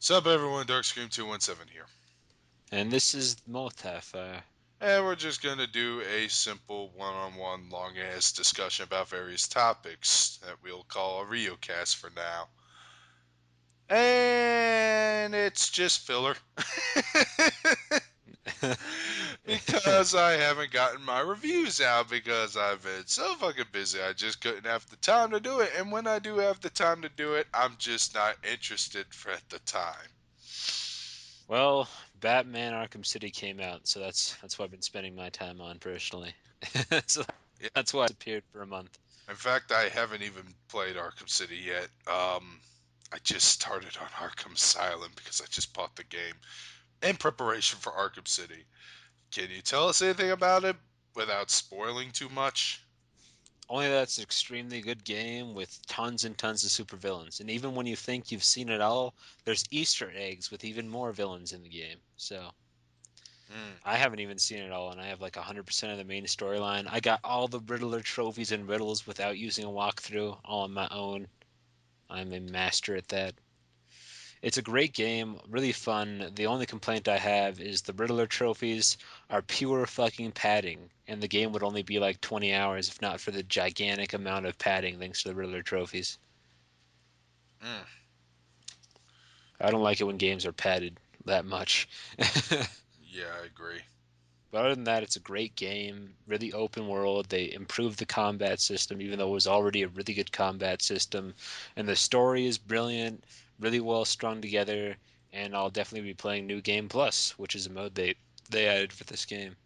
Sup everyone, Darkscream217 here. And this is Multifire. And we're just gonna do a simple one-on-one long-ass discussion about various topics that we'll call a RyoCast for now. And it's just filler. Because I haven't gotten my reviews out because I've been so fucking busy. I just couldn't have the time to do it. And when I do have the time to do it, I'm just not interested for at the time. Well, Batman Arkham City came out, so that's what I've been spending my time on personally. So Yeah. that's why it's appeared for a month. In fact, I haven't even played Arkham City yet. I just started on Arkham Asylum because I just bought the game in preparation for Arkham City. Can you tell us anything about it without spoiling too much? Only that's an extremely good game with tons and tons of supervillains. And even when you think you've seen it all, there's Easter eggs with even more villains in the game. So Mm, I haven't even seen it all, and I have like 100% of the main storyline. I got all the Riddler trophies and riddles without using a walkthrough, all on my own. I'm a master at that. It's a great game, really fun. The only complaint I have is the Riddler trophies are pure fucking padding, and the game would only be like 20 hours if not for the gigantic amount of padding thanks to the Riddler trophies. mm. I don't like it when games are padded that much. Yeah, I agree. But other than that, it's a great game, really open world. They improved the combat system, even though it was already a really good combat system. And the story is brilliant, really well strung together. And I'll definitely be playing New Game Plus, which is a mode they added for this game.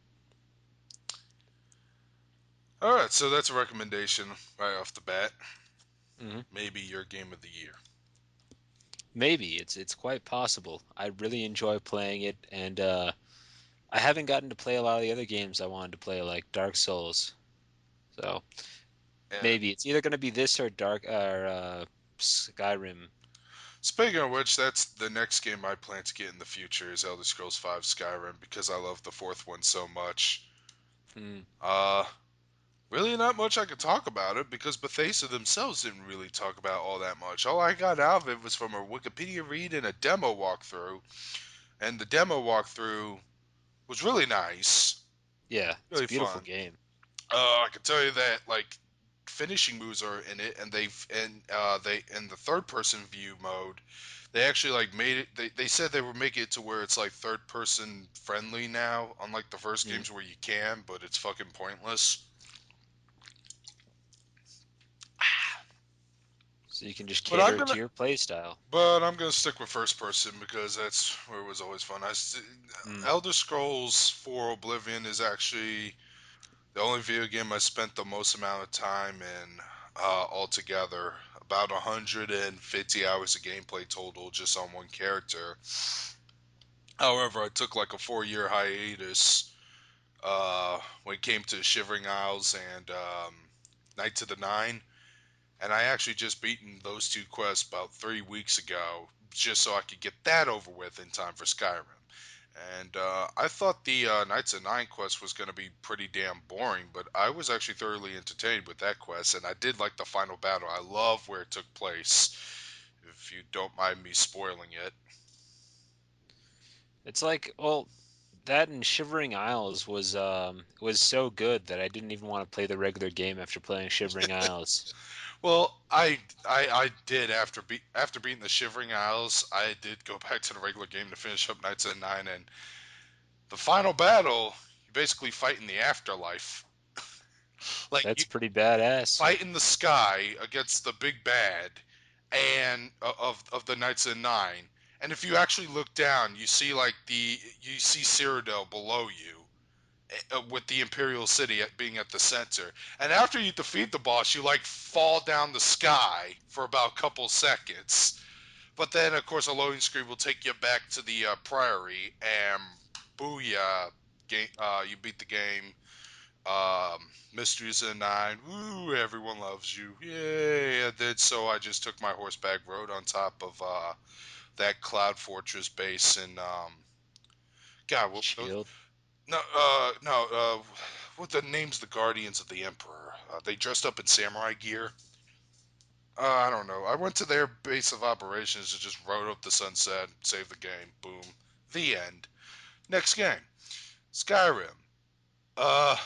All right, so that's a recommendation right off the bat. Hmm. Maybe your game of the year. Maybe it's quite possible. I really enjoy playing it, and I haven't gotten to play a lot of the other games I wanted to play, like Dark Souls. So And maybe it's either going to be this or Skyrim. speaking of which, that's the next game I plan to get in the future is Elder Scrolls V Skyrim because I love the fourth one so much. Mm, Uh, Really, not much I could talk about it because Bethesda themselves didn't really talk about all that much. All I got out of it was from a Wikipedia read and a demo walkthrough, and the demo walkthrough was really nice, yeah, it's a really beautiful fun. game. I can tell you that like finishing moves are in it, and they in the third person view mode, they actually like made it. They said they would make it to where it's like third person friendly now, unlike the first Mm. games where you can, but it's fucking pointless. So you can just But I'm cater it gonna to your play style. But I'm gonna stick with first person because that's where it was always fun. Mm. Elder Scrolls 4 Oblivion is actually the only video game I spent the most amount of time in altogether. About 150 hours of gameplay total just on one character. However, I took like a 4 year hiatus when it came to Shivering Isles and Night to the Nine. And I actually just beaten those two quests about 3 weeks ago, just so I could get that over with in time for Skyrim. And I thought the Knights of Nine quest was going to be pretty damn boring, but I was actually thoroughly entertained with that quest, and I did like the final battle. I love where it took place. If you don't mind me spoiling it. It's like, well, that and Shivering Isles was so good that I didn't even want to play the regular game after playing Shivering Isles. Well, I did after beating the Shivering Isles, I did go back to the regular game to finish up Knights of Nine, and the final battle, you basically fight in the afterlife. Like you That's pretty badass. fight in the sky against the big bad and of the Knights of Nine. And if you actually look down, you see Cyrodiil below you with the Imperial City being at the center. And after you defeat the boss, you like fall down the sky for about a couple seconds. But then, of course, a loading screen will take you back to the Priory, and booyah, you beat the game. Mysteries of the Nine, woo, everyone loves you, yay! And then so I just took my horseback rode on top of that Cloud Fortress base, and God, what those? Chilled. No, no, what the name's the Guardians of the Emperor? They dressed up in samurai gear. I don't know. I went to their base of operations and just wrote up the sunset, saved the game, boom, the end. Next game, Skyrim. Uh,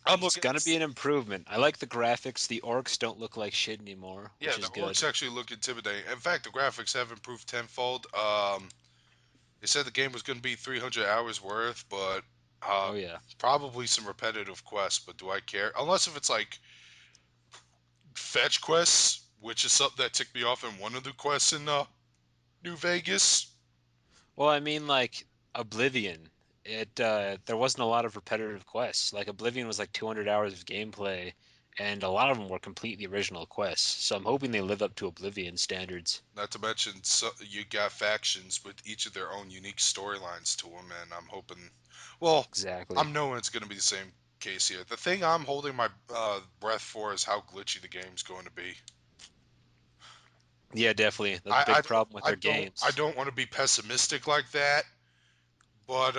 I'm It's looking. gonna be an improvement. I like the graphics. The orcs don't look like shit anymore, Yeah, which the is orcs good. actually look intimidating. In fact, the graphics have improved tenfold. They said the game was going to be 300 hours worth, but uh, Oh yeah. probably some repetitive quests. But do I care? Unless if it's like fetch quests, which is something that ticked me off in one of the quests in New Vegas. Well, I mean, like Oblivion. There wasn't a lot of repetitive quests. Like Oblivion was like 200 hours of gameplay, and a lot of them were completely original quests. So I'm hoping they live up to Oblivion standards. Not to mention, you got factions with each of their own unique storylines to them, and I'm hoping. Well, Exactly. I'm knowing it's going to be the same case here. The thing I'm holding my breath for is how glitchy the game's going to be. Yeah, definitely. That's a I, I big don't, problem with their I games. don't want to be pessimistic like that, but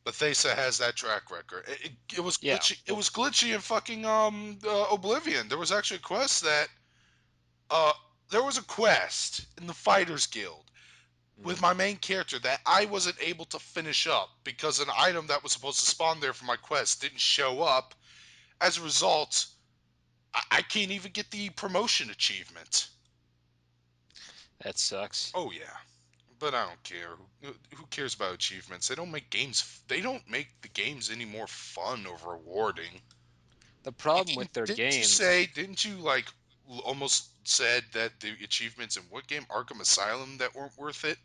Bethesda has that track record. It was Yeah. glitchy. It Well, was glitchy in fucking Oblivion. There was actually a quest that uh there was a quest in the Fighters Guild with mm, my main character that I wasn't able to finish up because an item that was supposed to spawn there for my quest didn't show up. As a result, I can't even get the promotion achievement. that sucks. Oh yeah, but I don't care. Who cares about achievements? They don't make games. They don't make the games any more fun or rewarding. The problem with their Didn't you games, say? Didn't you like almost said that the achievements in what game? Arkham Asylum that weren't worth it.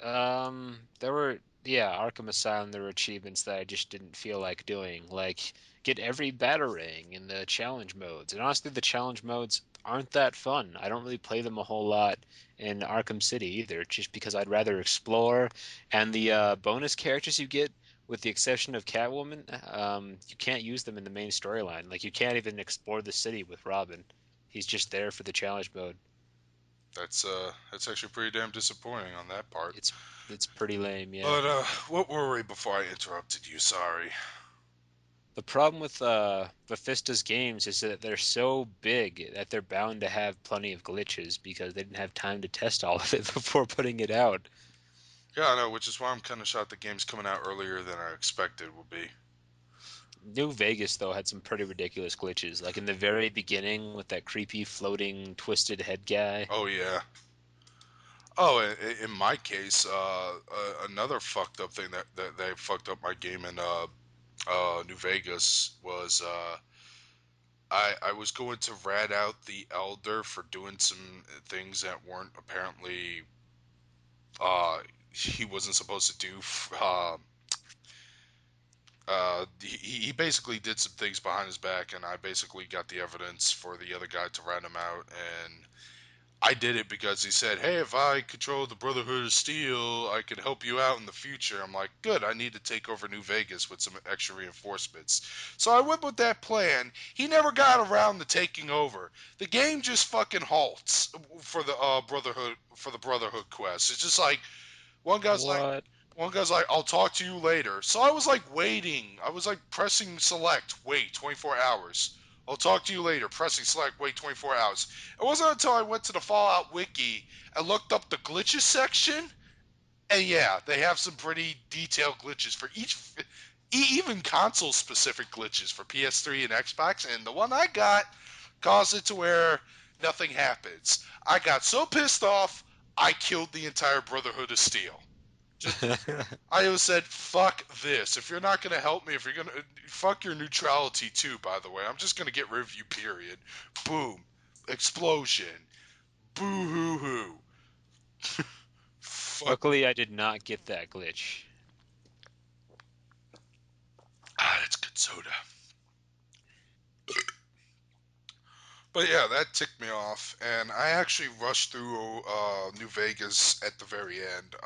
there were, yeah, Arkham Asylum, there were achievements that I just didn't feel like doing, like get every batarang in the challenge modes. And honestly, the challenge modes aren't that fun. I don't really play them a whole lot in Arkham City either, just because I'd rather explore. And the bonus characters you get, with the exception of Catwoman, you can't use them in the main storyline. Like you can't even explore the city with Robin. He's just there for the challenge mode. That's actually pretty damn disappointing on that part. It's it's pretty lame, yeah. But what were we before I interrupted you? Sorry. The problem with Bethesda's games is that they're so big that they're bound to have plenty of glitches because they didn't have time to test all of it before putting it out. Yeah, I know, which is why I'm kind of shocked the game's coming out earlier than I expected would be. New Vegas, though, had some pretty ridiculous glitches, like in the very beginning with that creepy floating twisted head guy. Oh yeah. Oh, in my case, another fucked up thing that they fucked up my game in New Vegas was I was going to rat out the elder for doing some things that weren't apparently he wasn't supposed to do. He basically did some things behind his back, and I basically got the evidence for the other guy to rat him out. And I did it because he said, "Hey, if I control the Brotherhood of Steel, I could help you out in the future." I'm like, "Good, I need to take over New Vegas with some extra reinforcements." So I went with that plan. He never got around to taking over. The game just fucking halts for the Brotherhood quest. It's just like one guy's like, What? I'll talk to you later. So I was like waiting. I was like pressing select, wait 24 hours. I'll talk to you later. Pressing select, wait 24 hours. It wasn't until I went to the Fallout wiki and looked up the glitches section. And yeah, they have some pretty detailed glitches for each, even console specific glitches for PS3 and Xbox. And the one I got caused it to where nothing happens. I got so pissed off, I killed the entire Brotherhood of Steel. Just I always said, fuck this. If you're not going to help me, if you're going to. Fuck your neutrality, too, by the way. I'm just going to get rid of you, period. Boom. Explosion. Boo hoo hoo. Fuck. Luckily, I did not get that glitch. Ah, that's good soda. But yeah, that ticked me off. And I actually rushed through New Vegas at the very end.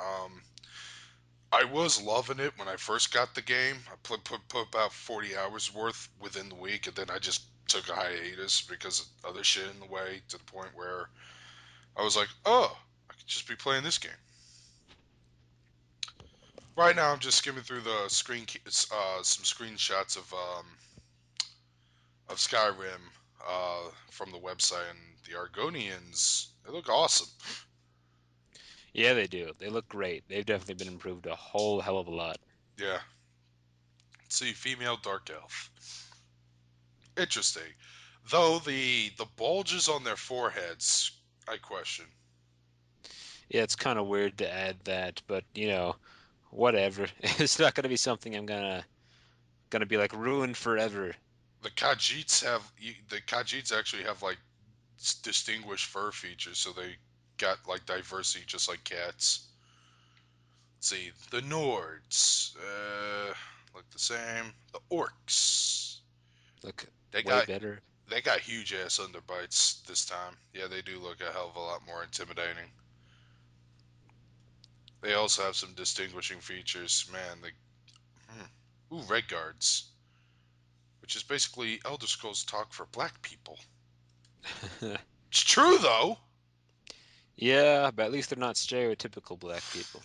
I was loving it when I first got the game. I put about 40 hours worth within the week, and then I just took a hiatus because of other shit in the way to the point where I was like, oh, I could just be playing this game. Right now, I'm just skimming through the some screenshots of Skyrim from the website, and the Argonians, they look awesome. Yeah, they do. They look great. They've definitely been improved a whole hell of a lot. Yeah. Let's see, female dark elf. Interesting. Though the bulges on their foreheads, I question. Yeah, it's kind of weird to add that, but whatever. It's not gonna be something I'm gonna be like ruined forever. The Khajiits actually have like distinguished fur features, so they got like diversity just like cats. Let's see, the Nords look the same. The Orcs, Look they way got better. they got huge ass underbites this time. Yeah, they do look a hell of a lot more intimidating. They also have some distinguishing features. Man, ooh, Red Guards, which is basically Elder Scrolls talk for black people. It's true though. Yeah, but at least they're not stereotypical black people.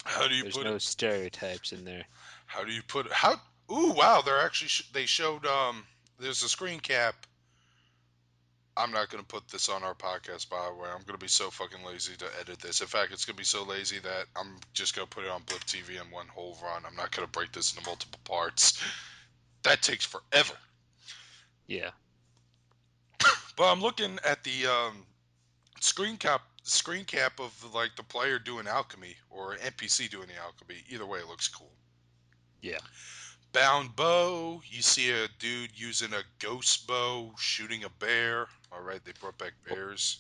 How do you There's put it? no stereotypes in there. How do you put it? How? Ooh, wow! They're actually they showed There's a screen cap. I'm not gonna put this on our podcast, by the way. I'm gonna be so fucking lazy to edit this. In fact, it's gonna be so lazy that I'm just gonna put it on Blip TV in one whole run. I'm not gonna break this into multiple parts. That takes forever. Yeah. But I'm looking at the screen cap of like the player doing alchemy or NPC doing the alchemy. Either way, it looks cool. Yeah. Bound bow. You see a dude using a ghost bow shooting a bear. All right, they brought back Well, bears.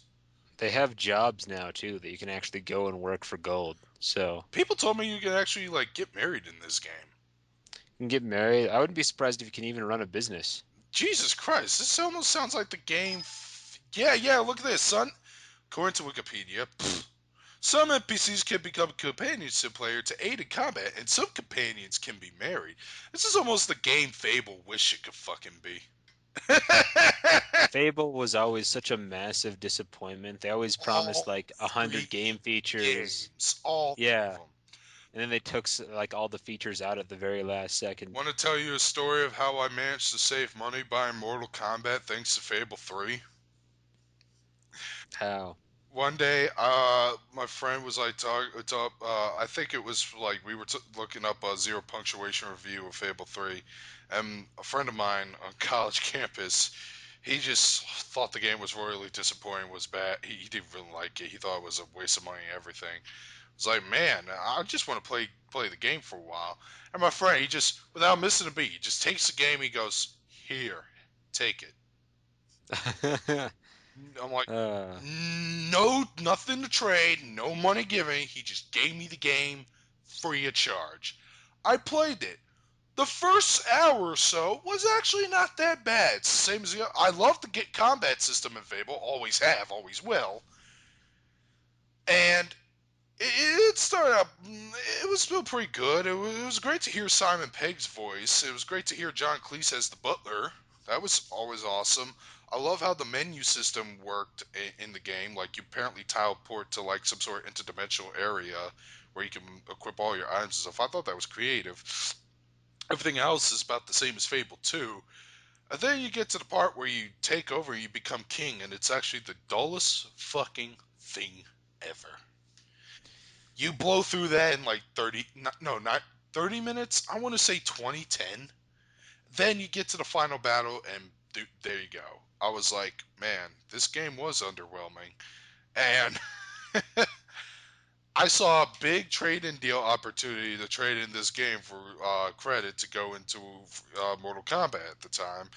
they have jobs now too that you can actually go and work for gold. So People told me you can actually like get married in this game. you can get married. I wouldn't be surprised if you can even run a business. Jesus Christ, this almost sounds like the game. Yeah, yeah. Look at this, son. According to Wikipedia, some NPCs can become companions to the player to aid in combat, and some companions can be married. This is almost the game Fable wish it could fucking be. Fable was always such a massive disappointment. They always promised All like 100 game freaking features. games, all three of Yeah. them. And then they took like all the features out at the very last second. Want to tell you a story of how I managed to save money buying Mortal Kombat thanks to Fable 3? How? One day, my friend was like, I think it was like we were looking up a zero punctuation review of Fable 3, and a friend of mine on college campus, he just thought the game was royally disappointing, was bad. He didn't really like it. He thought it was a waste of money and everything. It's like, man, I just want to play the game for a while. And my friend, he just, without missing a beat, he just takes the game. He goes, "Here, take it." I'm like, uh, no, nothing to trade, no money given. He just gave me the game free of charge. I played it. The first hour or so was actually not that bad. It's the same as I love the get combat system in Fable, always have, always will. And it started out. It was still pretty good. It was great to hear Simon Pegg's voice. It was great to hear John Cleese as the butler. That was always awesome. I love how the menu system worked in the game. Like you apparently teleport to like some sort of interdimensional area where you can equip all your items and stuff. I thought that was creative. Everything else is about the same as Fable 2. And then you get to the part where you take over and you become king, and it's actually the dullest fucking thing ever. You blow through that in like 30, no, not 30 minutes. I want to say 2010. Then you get to the final battle, and there you go. I was like, man, this game was underwhelming. And I saw a big trade in deal opportunity to trade in this game for credit to go into Mortal Kombat at the time.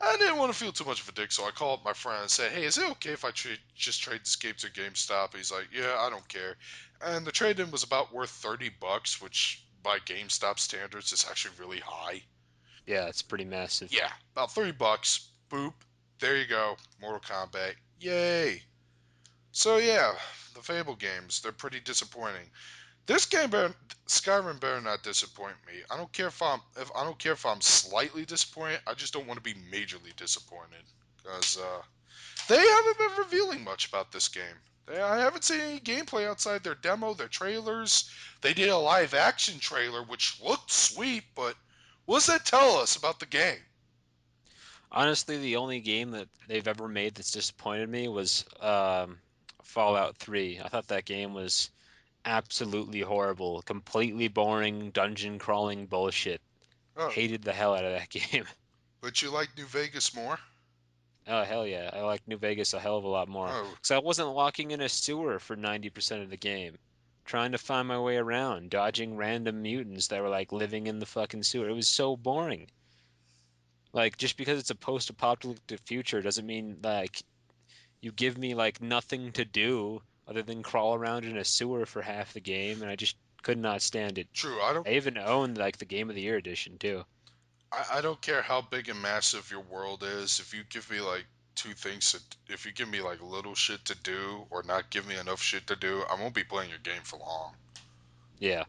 I didn't want to feel too much of a dick, so I called my friend and said, "Hey, is it okay if I just trade this game to GameStop?" He's like, "Yeah, I don't care." And the trade-in was about worth $30, which by GameStop standards is actually really high. yeah, it's pretty massive. Yeah, about $30. Boop. There you go. Mortal Kombat. Yay. So yeah, the Fable games, they're pretty disappointing. This game better, Skyrim better not disappoint me. I don't care if I'm slightly disappointed. I just don't want to be majorly disappointed because they haven't been revealing much about this game. I haven't seen any gameplay outside their demo, their trailers. They did a live action trailer which looked sweet, but what does that tell us about the game? Honestly, the only game that they've ever made that's disappointed me was Fallout 3. I thought that game was absolutely horrible, completely boring, dungeon crawling bullshit. Oh, Hated the hell out of that game. but you like New Vegas more? Oh, hell yeah. I like New Vegas a hell of a lot more. Oh, Because I wasn't walking in a sewer for 90% of the game, trying to find my way around, dodging random mutants that were like living in the fucking sewer. It was so boring. Like, just because it's a post-apocalyptic future doesn't mean like you give me like nothing to do other than crawl around in a sewer for half the game, and I just could not stand it. true. I don't. I even owned like the Game of the Year edition too. I don't care how big and massive your world is. If you give me like two things to, if you give me like little shit to do or not give me enough shit to do, I won't be playing your game for long. Yeah.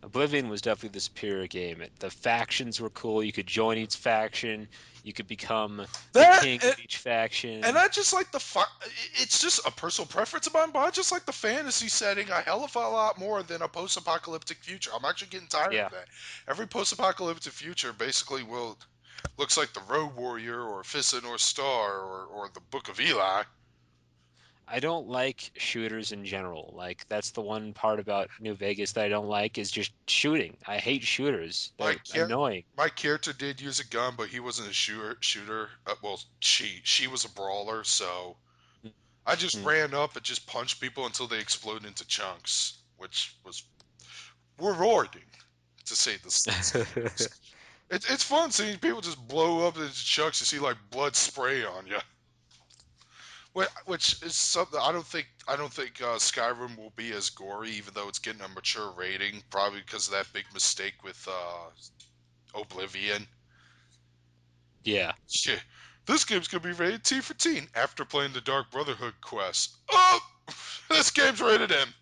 Oblivion was definitely the superior game. The factions were cool. You could join each faction. You could become the That king of each and faction. I just like the it's just a personal preference of mine, but I just like the fantasy setting a hell of a lot more than a post-apocalyptic future. I'm actually getting tired of Yeah. that. Every post-apocalyptic future basically will looks like the Road Warrior or Fist of the North Star or the Book of Eli. I don't like shooters in general. Like that's the one part about New Vegas that I don't like is just shooting. I hate shooters. My They're char- annoying. my character did use a gun, but he wasn't a shooter. Well, she was a brawler, so I just Mhm. ran up and just punched people until they exploded into chunks, which was rewarding to say the least. It's fun seeing people just blow up into chunks and see like blood spray on you. Which is something I don't think Skyrim will be as gory, even though it's getting a mature rating, probably because of that big mistake with Oblivion. Yeah. Yeah, this game's gonna be rated T for teen after playing the Dark Brotherhood quest. Oh, this game's rated M.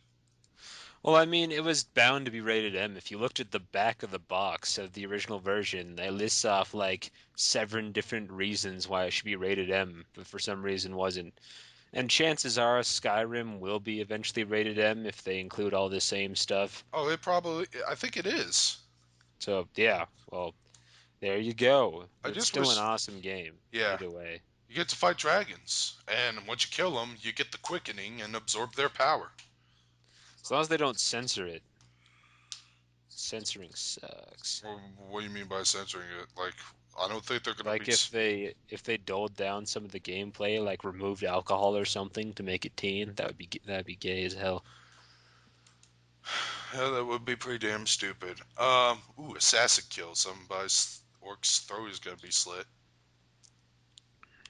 Well, I mean, it was bound to be rated M. If you looked at the back of the box of the original version, it lists off like 7 different reasons why it should be rated M, but for some reason wasn't. And chances are Skyrim will be eventually rated M if they include all the same stuff. Oh, it probably. I think it is. So, yeah, well, there you go. I It's just still an wish. awesome game, Yeah, either way. you get to fight dragons, and once you kill them, you get the quickening and absorb their power. As long as they don't censor it. Censoring sucks. Well, what do you mean by censoring it? Like, I don't think they're gonna be. Like if they doled down some of the gameplay, like removed alcohol or something to make it teen, that'd be gay as hell. Yeah, that would be pretty damn stupid. Ooh, assassin kill. Somebody's orc's throat is gonna be slit.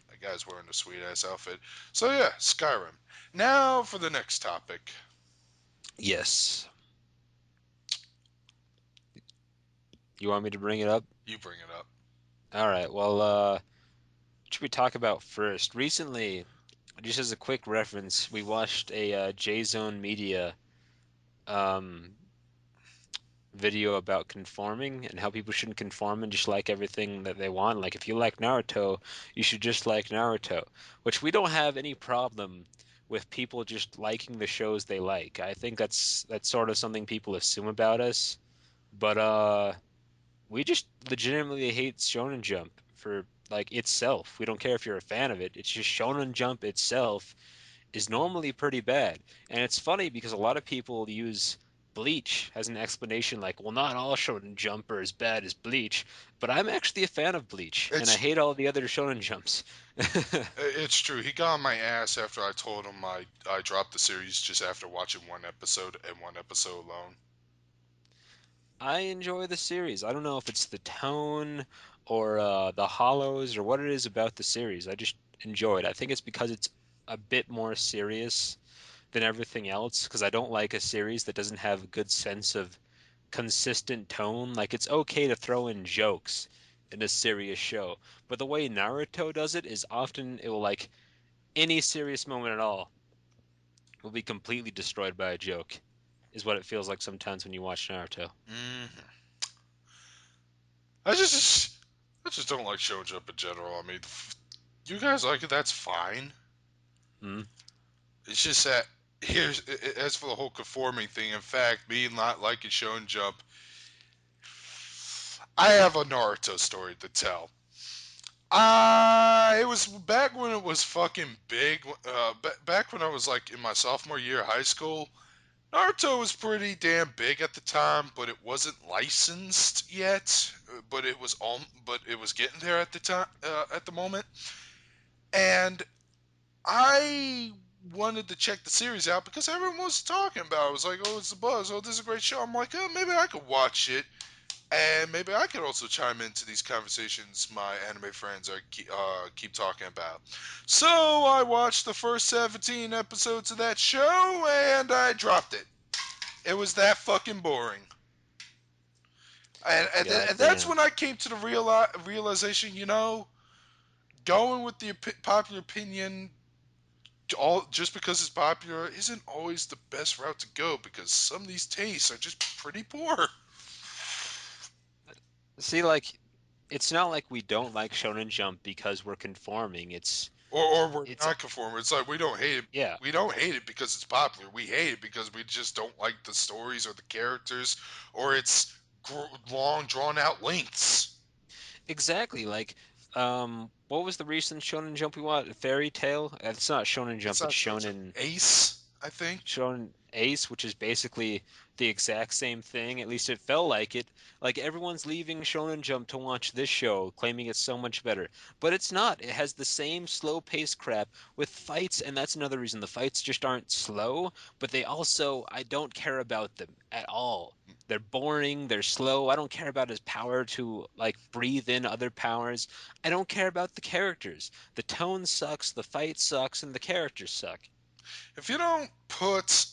That guy's wearing a sweet ass outfit. So yeah, Skyrim. Now for the next topic. Yes. You want me to bring it up? You bring it up. All right. Well, what should we talk about first? Recently, just as a quick reference, we watched a J-Zone Media um, video about conforming and how people shouldn't conform and just like everything that they want. Like if you like Naruto, you should just like Naruto, which we don't have any problem with people just liking the shows they like. I think that's sort of something people assume about us, but we just legitimately hate Shonen Jump for like itself. We don't care if you're a fan of it. It's just Shonen Jump itself is normally pretty bad. And it's funny because a lot of people use Bleach as an explanation, like, well, not all Shonen Jump are as bad as Bleach, but I'm actually a fan of Bleach, and I It's hate all the other Shonen Jumps. it's true. He got on my ass after I told him I dropped the series just after watching one episode and one episode alone. I enjoy the series. I don't know if it's the tone or the hollows or what it is about the series. I just enjoy it. I think it's because it's a bit more serious than everything else, because I don't like a series that doesn't have a good sense of consistent tone. Like it's okay to throw in jokes in a serious show, but the way Naruto does it is often it will like any serious moment at all will be completely destroyed by a joke, is what it feels like sometimes when you watch Naruto. Hmm. I just I just don't like Shonen Jump in general. I mean, you guys like it, that's fine. Hmm? It's just that here's as for the whole conforming thing. In fact, me not liking Shonen Jump, I have a Naruto story to tell. It was back when it was fucking big. Back when I was like in my sophomore year of high school. Naruto was pretty damn big at the time, but it wasn't licensed yet. But it was getting there at the time, at the moment. And I wanted to check the series out because everyone was talking about it. I was like, oh, it's the buzz. Oh, this is a great show. I'm like, oh, maybe I could watch it. And maybe I could also chime into these conversations my anime friends keep talking about. So I watched the first 17 episodes of that show and I dropped it. It was that fucking boring. And that's Goddamn. when I came to the realization, going with the popular opinion all just because it's popular isn't always the best route to go because some of these tastes are just pretty poor. See, like, it's not like we don't like Shonen Jump because we're conforming. Or we're It's, non-conforming. It's like we don't hate it. yeah, We don't hate it because it's popular. We hate it because we just don't like the stories or the characters or its long, drawn-out lengths. exactly. Like, what was the recent Shonen Jump we watched? Fairy Tail? It's not Shonen It's Jump, it's not Fairy Tail. Shonen Ace, I think. shown Ace, which is basically the exact same thing. At least it felt like it. Like everyone's leaving Shonen Jump to watch this show, claiming it's so much better. But it's not. It has the same slow paced crap with fights, and that's another reason. The fights just aren't slow, but they also, I don't care about them at all. They're boring, they're slow. I don't care about his power to like breathe in other powers. I don't care about the characters. The tone sucks, the fight sucks, and the characters suck. If you don't put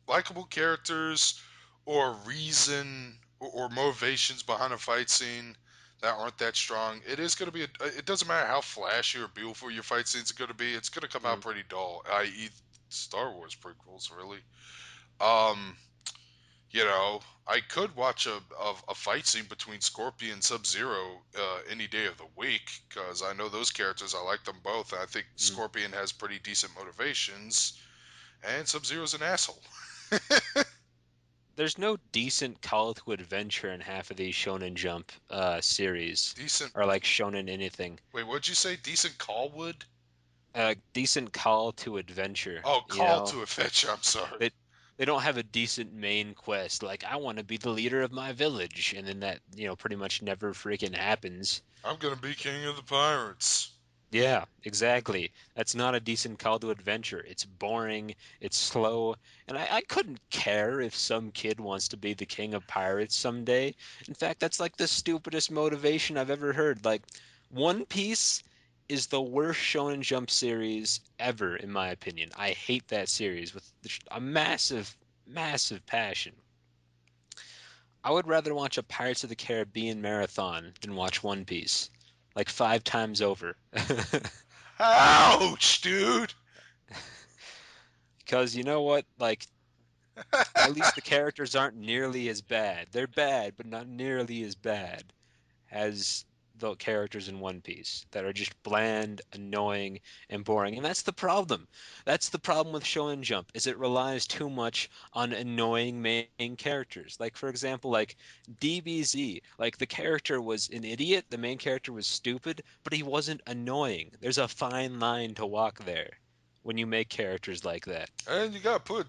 likable characters or reason or motivations behind a fight scene that aren't that strong, it is going to be. It doesn't matter how flashy or beautiful your fight scenes are going to be. It's going to come out Mm. pretty dull. I.e., Star Wars prequels, really. Um, I could watch a fight scene between Scorpion and Sub Zero any day of the week because I know those characters. I like them both. I think Mm. Scorpion has pretty decent motivations, and Sub Zero's an asshole. There's no decent call to adventure in half of these Shonen Jump series, Decent. or like Shonen anything. Wait, what'd you say? Decent Callwood? Decent call to adventure, Oh, you Call know? to Adventure. I'm sorry. They they don't have a decent main quest. Like I want to be the leader of my village, and then that, pretty much never freaking happens. I'm gonna be King of the Pirates. Yeah, exactly. That's not a decent call to adventure. It's boring, it's slow, and I couldn't care if some kid wants to be the king of pirates someday. In fact, that's like the stupidest motivation I've ever heard. Like, One Piece is the worst Shonen Jump series ever, in my opinion. I hate that series with a massive, massive passion. I would rather watch a Pirates of the Caribbean marathon than watch One Piece, like 5 times over. Ouch, dude. Because you know what? Like, at least the characters aren't nearly as bad. They're bad, but not nearly as bad as the characters in One Piece that are just bland, annoying, and boring. And that's the problem. That's the problem with Shonen Jump, is it relies too much on annoying main characters. Like for example, like DBZ, like the character was an idiot, the main character was stupid, but he wasn't annoying. There's a fine line to walk there when you make characters like that. And you gotta put it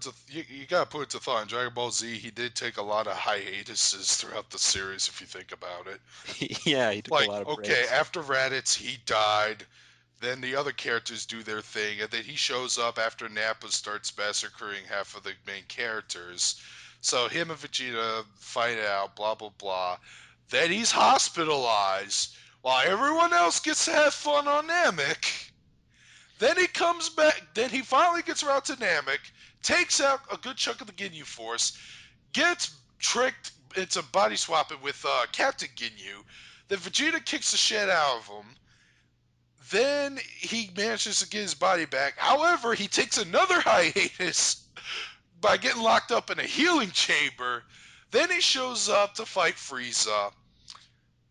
to thought. In Dragon Ball Z, he did take a lot of hiatuses throughout the series. If you think about it, Yeah, he took a like lot of okay, breaks. after Raditz, he died. Then the other characters do their thing, and then he shows up after Nappa starts massacring half of the main characters. So him and Vegeta fight it out, blah blah blah. Then he's hospitalized while everyone else gets to have fun on Namek. Then he comes back. Then he finally gets around to Namek, takes out a good chunk of the Ginyu Force, gets tricked into body swapping with Captain Ginyu. Then Vegeta kicks the shit out of him. Then he manages to get his body back. However, he takes another hiatus by getting locked up in a healing chamber. Then he shows up to fight Frieza.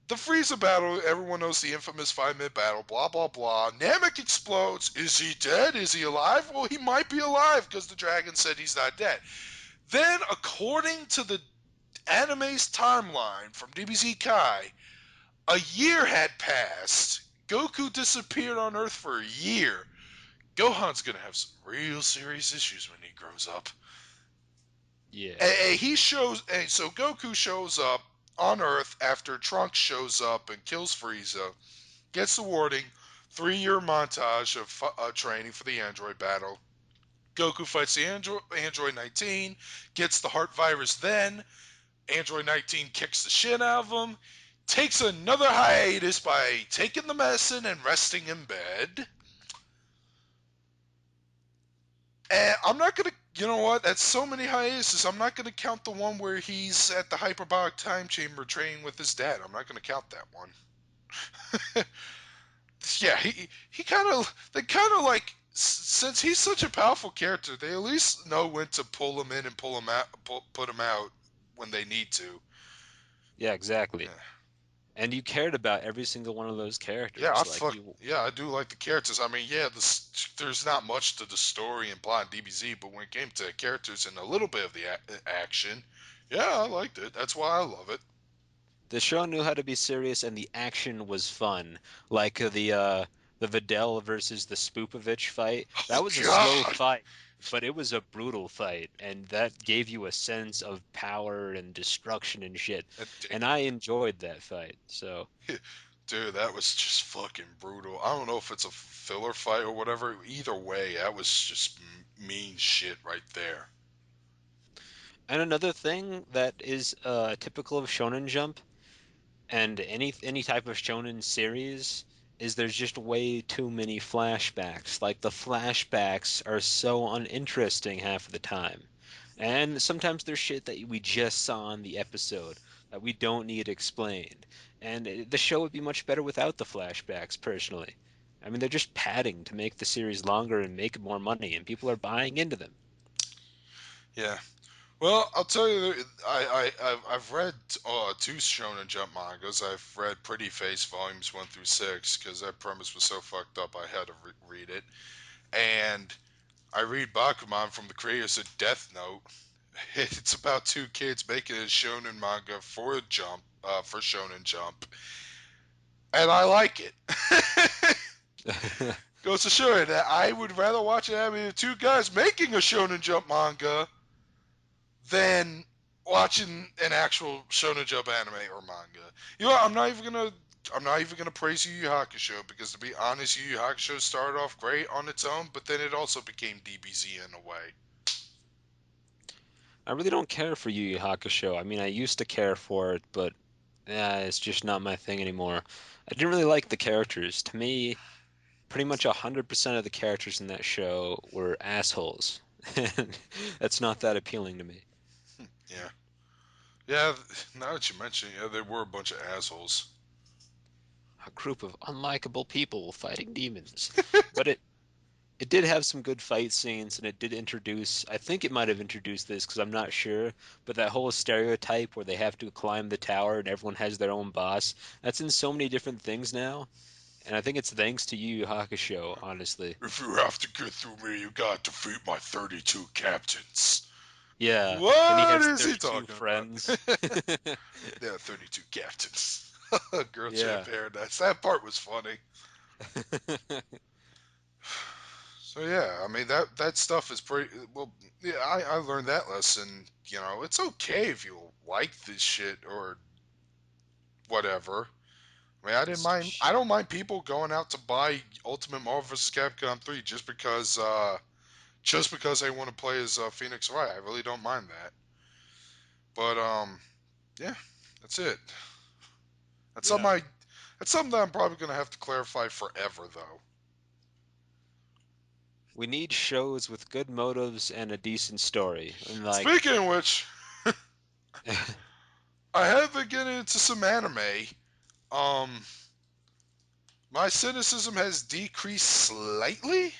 The Frieza battle, everyone knows the infamous 5-minute battle, blah, blah, blah. Namek explodes. Is he dead? Is he alive? Well, he might be alive because the dragon said he's not dead. Then, according to the anime's timeline from DBZ Kai, a year had passed. Goku disappeared on Earth for a year. Gohan's gonna have some real serious issues when he grows up. Yeah. He shows, so Goku shows up on Earth after Trunks shows up and kills Frieza, gets the warning, 3 year montage of training for the android battle. Goku fights the android 19, gets the heart virus then. Android 19 kicks the shit out of him, takes another hiatus by taking the medicine and resting in bed. And I'm not gonna, you know what? That's so many hiatuses. I'm not gonna count the one where he's at the hyperbolic time chamber training with his dad. I'm not gonna count that one. Yeah, he kind of they kind of like since he's such a powerful character, they at least know when to pull him in and pull him out, put him out when they need to. Yeah, exactly. Yeah, And you cared about every single one of those yeah, I characters. Like fuck. you Yeah, I do like the characters. I mean, yeah, there's not much to the story and plot in DBZ, but when it came to characters and a little bit of the action, yeah, I liked it. That's why I love it. the show knew how to be serious and the action was fun. Like the Videl versus the Spoopovich fight. That Oh was a slow God, fight, but it was a brutal fight, and that gave you a sense of power and destruction and shit. and And I enjoyed that fight. So dude, that was just fucking brutal. I don't know if it's a filler fight or whatever. Either way, that was just mean shit right there. and another thing that is typical of Shonen Jump and any type of shonen series is there's just way too many flashbacks. Like the flashbacks are so uninteresting half of the time. And sometimes there's shit that we just saw in the episode that we don't need explained. And the show would be much better without the flashbacks, personally. I mean, they're just padding to make the series longer and make more money, and people are buying into them. Yeah. Well, I'll tell you, I've read two Shonen Jump mangas. I've read Pretty Face volumes 1 through 6 because that premise was so fucked up I had to read it. And I read Bakuman from the creators of Death Note. It's about two kids making a shonen manga for for Shonen Jump, and I like it. Goes to show you that I would rather watch an anime of two guys making a Shonen Jump manga than watching an actual Shonen Jump anime or manga. You know, what, I'm not even gonna praise Yu Yu Hakusho because to be honest, Yu Yu Hakusho started off great on its own, but then it also became DBZ in a way. I really don't care for Yu Yu Hakusho. I mean, I used to care for it, but it's just not my thing anymore. I didn't really like the characters. To me, pretty much 100% of the characters in that show were assholes. And that's not that appealing to me. Yeah, yeah. Now that you mention, it, yeah, they were a bunch of assholes. A group of unlikable people fighting demons. But it did have some good fight scenes, and it did introduce, I think it might have introduced this because I'm not sure, but that whole stereotype where they have to climb the tower and everyone has their own boss, that's in so many different things now. And I think it's thanks to Yu Yu Hakusho, honestly. If you have to get through me, you gotta defeat my 32 captains. Yeah, and he What has is he 32 talking about? friends. There are 32 captains. Girl Chat Yeah. Paradise. That part was funny. So yeah, I mean that stuff is pretty well. Yeah, I learned that lesson. You know, it's okay if you like this shit or whatever. I mean, I didn't It's mind. I shit. don't mind people going out to buy Ultimate Marvel vs. Capcom 3 just because they want to play as Phoenix Wright. I really don't mind that. But yeah, that's it. That's something Yeah. I. That's something that I'm probably gonna have to clarify forever, though. We need shows with good motives and a decent story. And like, Speaking of which, I have been getting into some anime. Um, my cynicism has decreased slightly,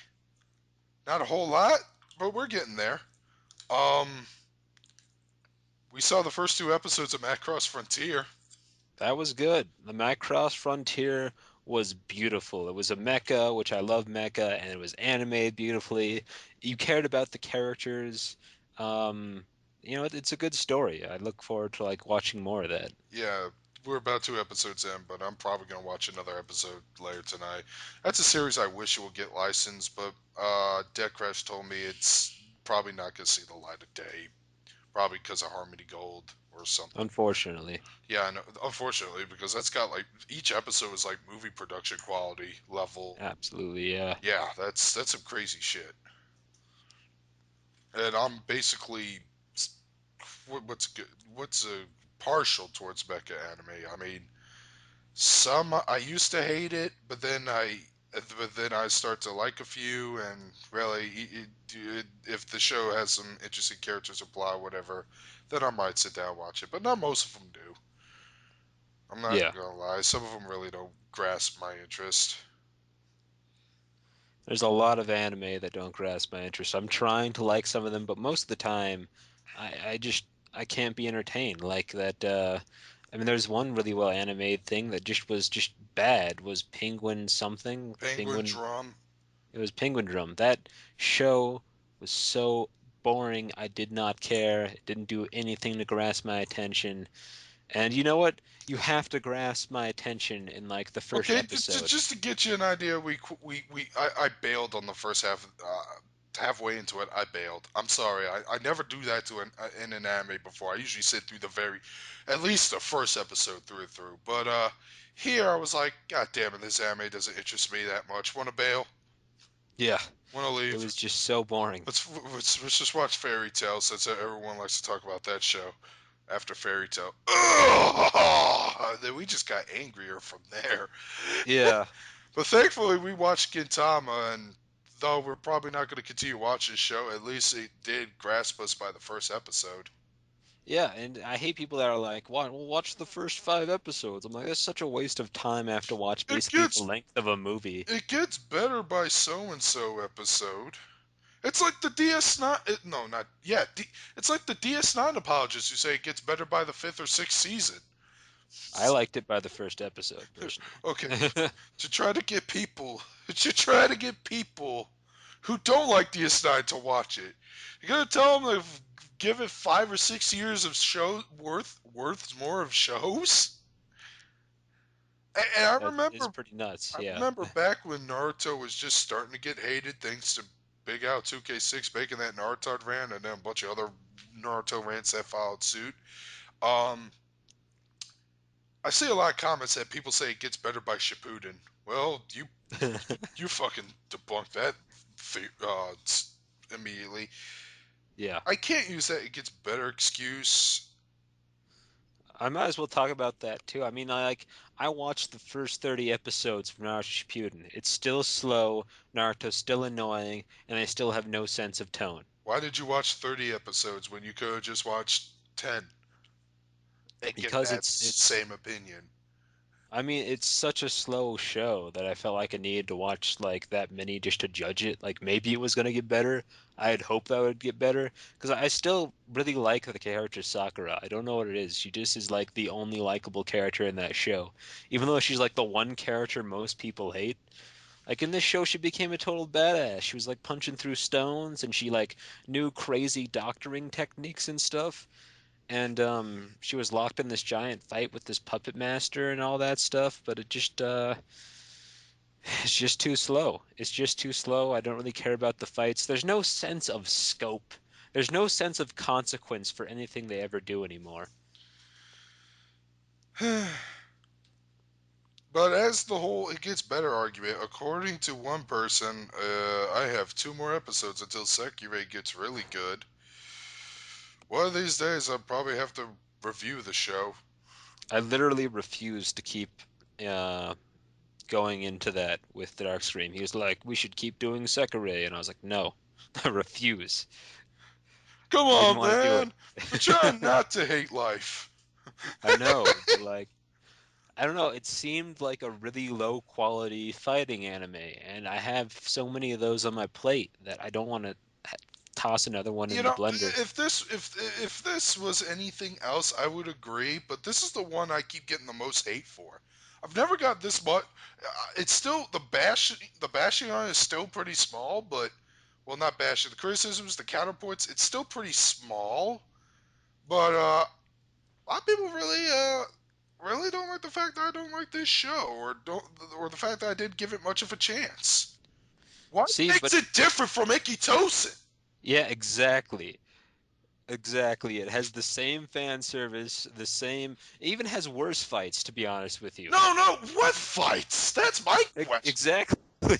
not a whole lot, but we're getting there. Um, we saw the first two episodes of Macross Frontier. that was good. The Macross Frontier was beautiful. It was a mecha, which I love mecha, and it was animated beautifully. You cared about the characters. Um, it's a good story. I look forward to like watching more of that. Yeah, we're about 2 episodes in, but I'm probably gonna watch another episode later tonight. That's a series I wish it would get licensed, but Dead Crash told me it's probably not gonna see the light of day. Probably because of Harmony Gold or something. Unfortunately. Yeah, I know, unfortunately, because that's got like each episode is like movie production quality level. Absolutely, yeah. Yeah, that's some crazy shit. And I'm basically what's good, what's partial towards mecha anime. I mean, some I used to hate it, but then I start to like a few, and really, if the show has some interesting characters or plot, whatever, then I might sit down and watch it. But not most of them do. I'm not Yeah. gonna lie. Some of them really don't grasp my interest. There's a lot of anime that don't grasp my interest. I'm trying to like some of them, but most of the time, I just I can't be entertained. Like that. I mean, there's one really well animated thing that just was just bad. Was Penguin something? Penguin Penguin. Drum. It was Penguin Drum. That show was so boring. I did not care. It didn't do anything to grasp my attention. And you know what? You have to grasp my attention in like the first Okay, episode. just to get you an idea, I bailed on the first half. Halfway into it, I bailed. I'm sorry. I never do that to in an anime before. I usually sit through at least the first episode through and through. But here I was like, God damn it, this anime doesn't interest me that much. Want to bail? Yeah, Want to it leave? was just so boring. Let's just watch Fairy Tail since everyone likes to talk about that show. After Fairy Tail, ugh, then we just got angrier from there. Yeah. But thankfully, we watched Gintama, and though we're probably not going to continue watching the show, at least it did grasp us by the first episode. Yeah, and I hate people that are like, well, watch the first 5 episodes. I'm like, that's such a waste of time. I have to watch It basically the gets length of a movie. it gets better by so and so episode. It's like the DS9. No, not yeah. It's like the DS9 apologists who say it gets better by the fifth or sixth season. I liked it by the first episode, personally. Okay, to try to get people to try to get people who don't like DS9 to watch it. You're gonna tell them to give it 5 or 6 years of show worth more of shows. And That is pretty nuts, I yeah. remember back when Naruto was just starting to get hated, thanks to Big Al 2K6 making that Naruto rant, and then a bunch of other Naruto rants that followed suit. Um, I see a lot of comments that people say it gets better by Shippuden. Well, you fucking debunked that immediately. Yeah. I can't use that it gets better excuse. I might as well talk about that too. I mean, I watched the first 30 episodes of Naruto Shippuden. It's still slow, Naruto's still annoying, and I still have no sense of tone. Why did you watch 30 episodes when you could have just watched 10 and get Because that it's same opinion? I mean, it's such a slow show that I felt like I needed to watch like that many just to judge it. Like maybe it was gonna get better. I had hoped that would get better because I still really like the character Sakura. I don't know what it is. She just is like the only likable character in that show, even though she's like the one character most people hate. Like in this show, she became a total badass. She was like punching through stones, and she like knew crazy doctoring techniques and stuff. And she was locked in this giant fight with this puppet master and all that stuff. But it just it's just too slow. It's just too slow. I don't really care about the fights. There's no sense of scope. There's no sense of consequence for anything they ever do anymore. But as the whole it gets better argument, according to one person, I have 2 more episodes until Sekirei gets really good. One of these days, I'll probably have to review the show. I literally refuse to keep uh, going into that with Darkstream. He was like, "We should keep doing Sekirei," and I was like, "No, I refuse. Come I didn't on, want to do man! I'm trying it." not to hate life. I know, but like, I don't know. It seemed like a really low quality fighting anime, and I have so many of those on my plate that I don't want to toss another one You in the know, blender. if this was anything else, I would agree. But this is the one I keep getting the most hate for. I've never got this much. It's still the bashing on it is still pretty small, but well, not bashing. The criticisms, the counterpoints, it's still pretty small. But a lot of people really don't like the fact that I don't like this show, or the fact that I didn't give it much of a chance. What See, but makes it different from Icky Tosin? yeah, exactly. Exactly. It has the same fan service, the same, it even has worse fights, to be honest with you. No, no, what fights? That's my question. Exactly.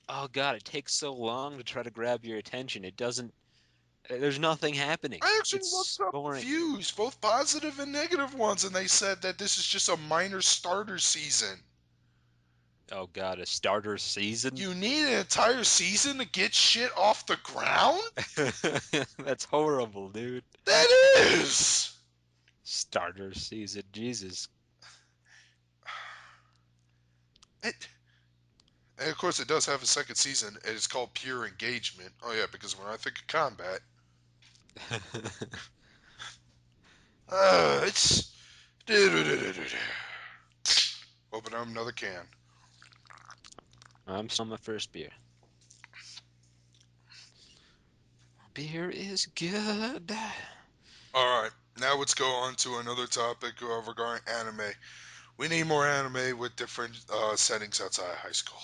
Oh God, it takes so long to try to grab your attention. It doesn't, there's nothing happening. I actually looked It's up boring. reviews, both positive and negative ones, and they said that this is just a minor starter season. Oh God, a starter season? You need an entire season to get shit off the ground? That's horrible, dude. That is! Starter season, Jesus. It, and of course, it does have a second season, and it's called Pure Engagement. Oh, yeah, because when I think of combat, it's. Open up another can. I'm still on my first beer. Beer is good. Alright, now let's go on to another topic regarding anime. We need more anime with different settings outside of high school.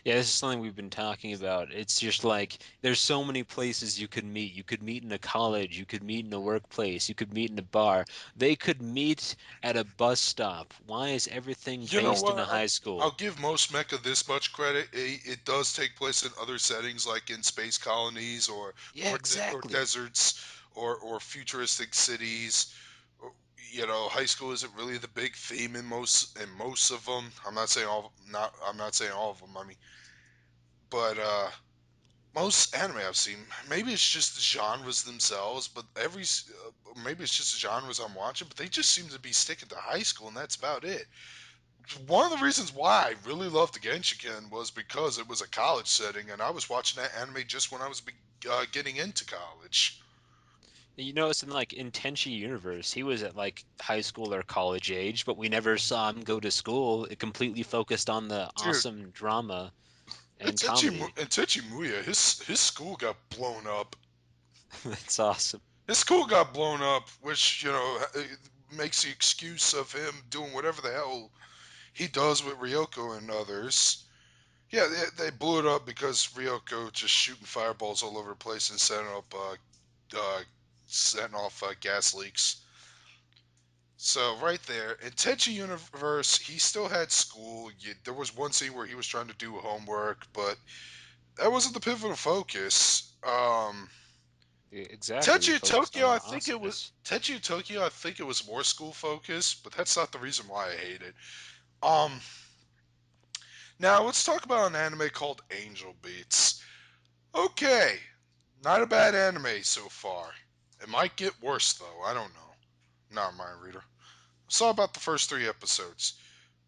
Yeah, this is something we've been talking about. It's just like there's so many places you could meet. You could meet in a college, you could meet in a workplace, you could meet in a bar. They could meet at a bus stop. Why is everything You know based in what? a high I'll school? give most mecha this much credit. It does take place in other settings, like in space colonies Yeah, or exactly. deserts or futuristic cities. Or, high school isn't really the big theme in most of them. I'm not saying all of them. I mean, but most anime I've seen, maybe it's just the genres themselves, but maybe it's just the genres I'm watching, but they just seem to be sticking to high school, and that's about it. One of the reasons why I really loved Genshiken was because it was a college setting, and I was watching that anime just when I was getting into college. You notice in like in Tenchi Universe, he was at like high school or college age, but we never saw him go to school. It completely focused on the Dude, awesome drama and and comedy. Techi Muya, his school got blown up. That's awesome. His school got blown up, which makes the excuse of him doing whatever the hell he does with Ryoko and others. Yeah, they blew it up because Ryoko just shooting fireballs all over the place and setting off gas leaks. So right there, in Tenchi Universe, he still had school. There was one scene where he was trying to do homework, but that wasn't the pivotal focus. Exactly. We focused on the awesomeness. Tenchi Tokyo. I think it was more school focused, but that's not the reason why I hate it. Um, Now let's talk about an anime called Angel Beats. Okay, not a bad anime so far. It might get worse though. I don't know. Not mind reader. I saw about the first 3 episodes.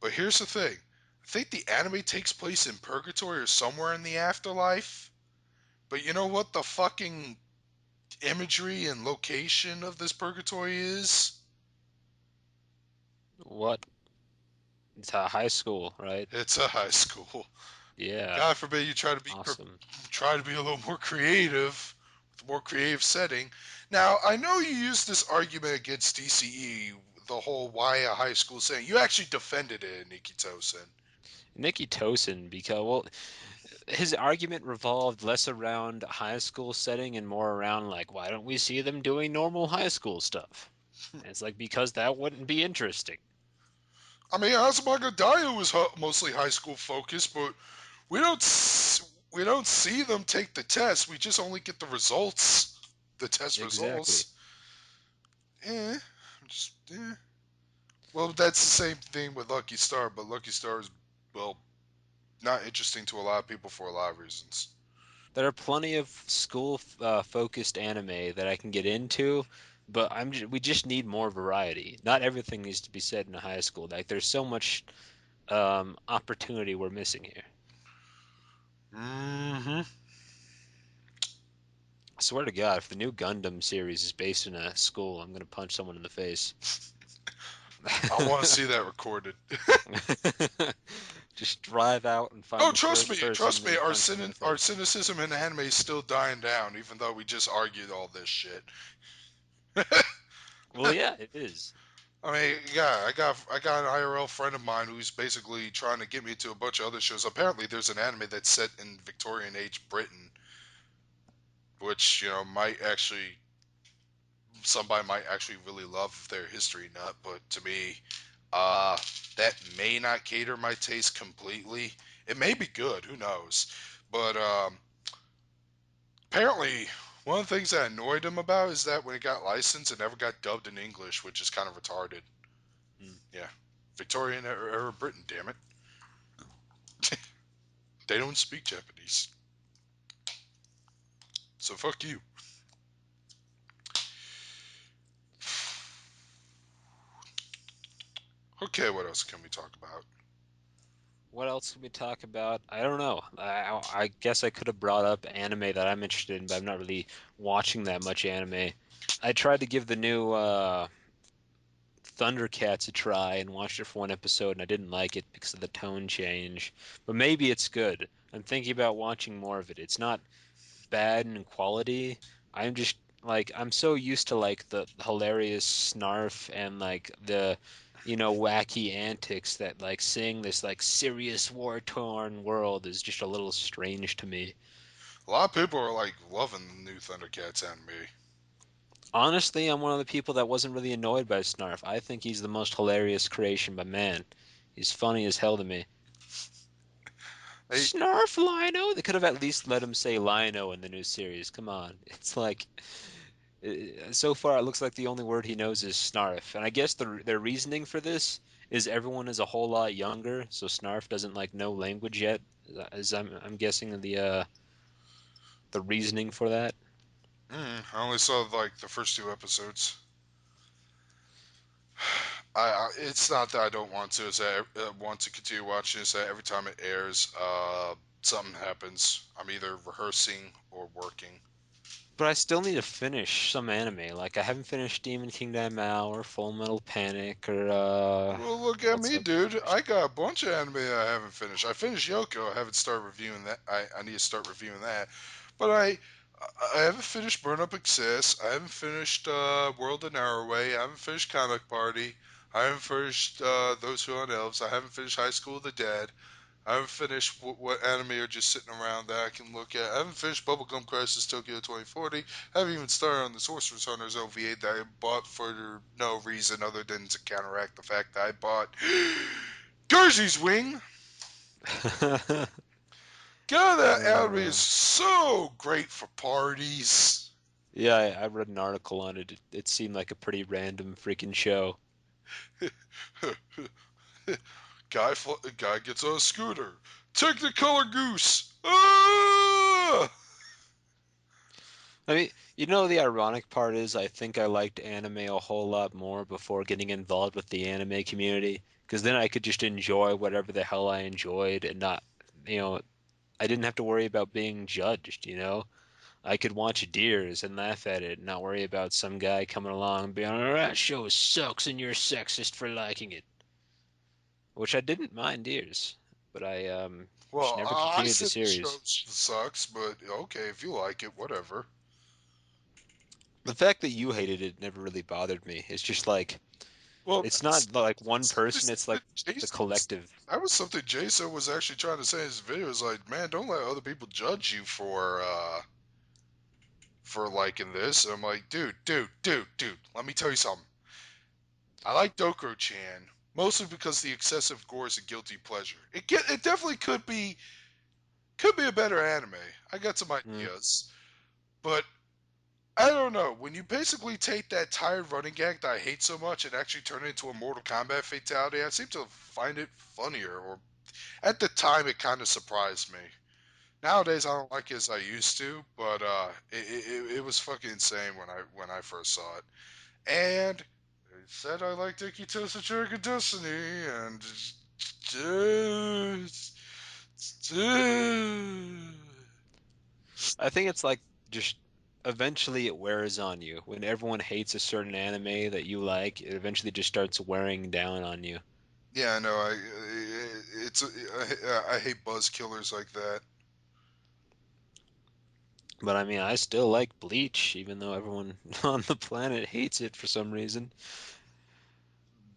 But here's the thing. I think the anime takes place in purgatory or somewhere in the afterlife. But you know what the fucking imagery and location of this purgatory is? What? It's a high school, right? It's a high school. Yeah. God forbid you Awesome. try to be a little more creative, with a more creative setting. Now I know you used this argument against DCE, the whole why a high school setting. You actually defended it in Nikitosen. Nikki Tosin, because, well, his argument revolved less around high school setting and more around, like, why don't we see them doing normal high school stuff? And it's like, because that wouldn't be interesting. I mean, Azumanga Daioh was mostly high school focused, but we we don't see them take the test. We just only get the results, the test Exactly. results. Eh, Well, that's the same thing with Lucky Star, but Lucky Star is well not interesting to a lot of people for a lot of reasons. There are plenty of school focused anime that I can get into, but we just need more variety. Not everything needs to be said in a high school. Like there's so much opportunity we're missing here. Hmm. I swear to God, if the new Gundam series is based in a school, I'm gonna punch someone in the face. I want to see that recorded. Just drive out and Oh, find the first person, trust me. then punch them in the Our face. cynicism in anime is still dying down, even though we just argued all this shit. Well, yeah, it is. I mean, yeah, I got an IRL friend of mine who's basically trying to get me to a bunch of other shows. Apparently, there's an anime that's set in Victorian age Britain, which might actually somebody might actually really love their history nut. But to me, uh, that may not cater my taste completely. It may be good, who knows? But apparently, one of the things that annoyed him about is that when it got licensed, it never got dubbed in English, which is kind of retarded. Mm. Yeah, Victorian era Britain, damn it. They don't speak Japanese. So fuck you. Okay, what else can we talk about? What else can we talk about? I don't know. I guess I could have brought up anime that I'm interested in, but I'm not really watching that much anime. I tried to give the new Thundercats a try and watched it for one episode, and I didn't like it because of the tone change. But maybe it's good. I'm thinking about watching more of it. It's not bad in quality. I'm just like I'm so used to like the hilarious snarf and like the wacky antics that like seeing this like serious war-torn world is just a little strange to me. A lot of people are like loving the new Thundercats anime. Honestly, I'm one of the people that wasn't really annoyed by Snarf. I think he's the most hilarious creation, but man, he's funny as hell to me. Hey, Snarf Lino? They could have at least let him say Lino in the new series. Come on. It's like so far, it looks like the only word he knows is snarf. And I guess their reasoning for this is everyone is a whole lot younger, so snarf doesn't like know language yet. As I'm guessing the reasoning for that. I only saw like the first two episodes. It's not that I don't want to. It's that I want to continue watching. It's that every time it airs, something happens. I'm either rehearsing or working. But I still need to finish some anime. Like I haven't finished Demon King Daimao or Full Metal Panic or Well, look at what's me, up dude. finished. I got a bunch of anime I haven't finished. I finished Yoko. I haven't started reviewing that. I need to start reviewing that. But I haven't finished Burn Up Excess. I haven't finished World of Narrowway. I haven't finished Comic Party. I haven't finished Those Who Hunt Elves. I haven't finished High School of the Dead. I haven't finished what anime are just sitting around that I can look at. I haven't finished Bubblegum Crisis Tokyo 2040. I haven't even started on the Sorcerer's Hunters OVA that I bought for no reason other than to counteract the fact that I bought Jersey's Wing. God, that anime is Uh, so great for parties. yeah, I read an article on it. It seemed like a pretty random freaking show. Guy gets on a scooter. Technicolor goose. Ah! I mean, the ironic part is I think I liked anime a whole lot more before getting involved with the anime community, because then I could just enjoy whatever the hell I enjoyed and not, you know, I didn't have to worry about being judged. I could watch Deers and laugh at it and not worry about some guy coming along and being, oh, that show sucks and you're sexist for liking it, which I didn't mind Deers, but I just Well, never I continued the said the show series. sucks, but okay, if you like it, whatever. The fact that you hated it never really bothered me. It's just like Well, it's not like one person, something it's like the collective. that was something Jason was actually trying to say in his video. Is like, man, don't let other people judge you for liking this. I'm like, dude. Let me tell you something. I like Dokuro-chan mostly because the excessive gore is a guilty pleasure. It definitely could be a better anime. I got some Mm. ideas, but I don't know. When you basically take that tired running gag that I hate so much and actually turn it into a Mortal Kombat fatality, I seem to find it funnier. Or at the time, it kind of surprised me. Nowadays, I don't like it as I used to, but it was fucking insane when I first saw it. And they said I liked Ikito's Dragon Destiny, and I think it's like just eventually it wears on you. When everyone hates a certain anime that you like, it eventually just starts wearing down on you. yeah, I know. I hate buzz killers like that. But I mean, I still like Bleach, even though everyone on the planet hates it for some reason.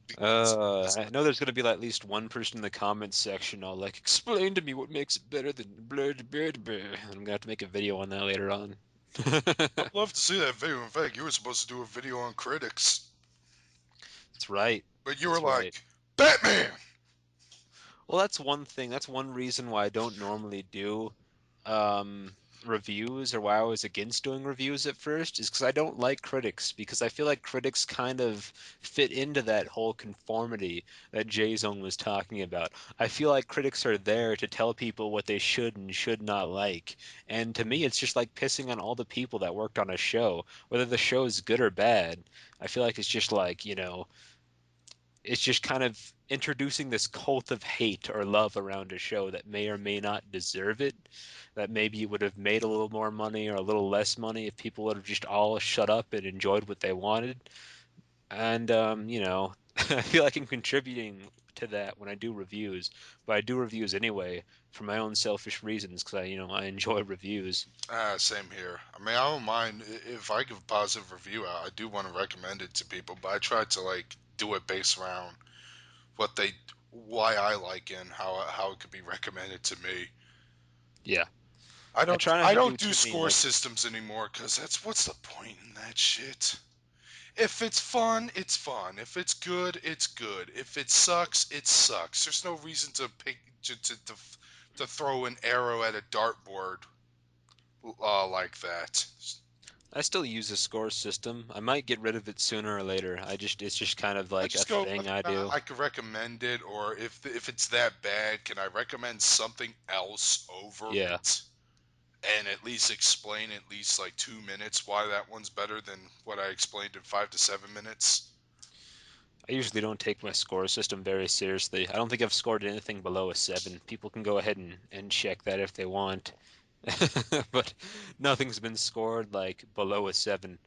Because I know there's gonna be like, at least one person in the comments section all like, explain to me what makes it better than blah, blah, blah, blah. I'm gonna have to make a video on that later on. I'd love to see that video. In fact, you were supposed to do a video on critics, That's right. but you were That's right. like, Batman! Well, that's one thing. That's one reason why I don't normally do um, reviews, or why I was against doing reviews at first, is because I don't like critics, because I feel like critics kind of fit into that whole conformity that Jason was talking about. I feel like critics are there to tell people what they should and should not like. And to me, it's just like pissing on all the people that worked on a show, whether the show is good or bad. I feel like it's just like, it's just kind of introducing this cult of hate or love around a show that may or may not deserve it. That maybe it would have made a little more money or a little less money if people would have just all shut up and enjoyed what they wanted. And I feel like I'm contributing to that when I do reviews, but I do reviews anyway for my own selfish reasons because I enjoy reviews. Same here. I mean, I don't mind if I give a positive review out. I do want to recommend it to people, but I try to like do it based around what they, why I like it and how it could be recommended to me. Yeah, I I don't try not I to don't do do too many score like. systems anymore because that's what's the point in that shit. If it's fun, it's fun. If it's good, it's good. If it sucks, it sucks. There's no reason to pick to throw an arrow at a dartboard like that. I still use a score system. I might get rid of it sooner or later. It's just kind of I like a just go thing whether I or not do. I could recommend it, or if it's that bad, can I recommend something else over Yeah. it, and at least explain at least like 2 minutes why that one's better than what I explained in 5 to 7 minutes. I usually don't take my score system very seriously. I don't think I've scored anything below a 7. People can go ahead and check that if they want. But nothing's been scored like below a 7.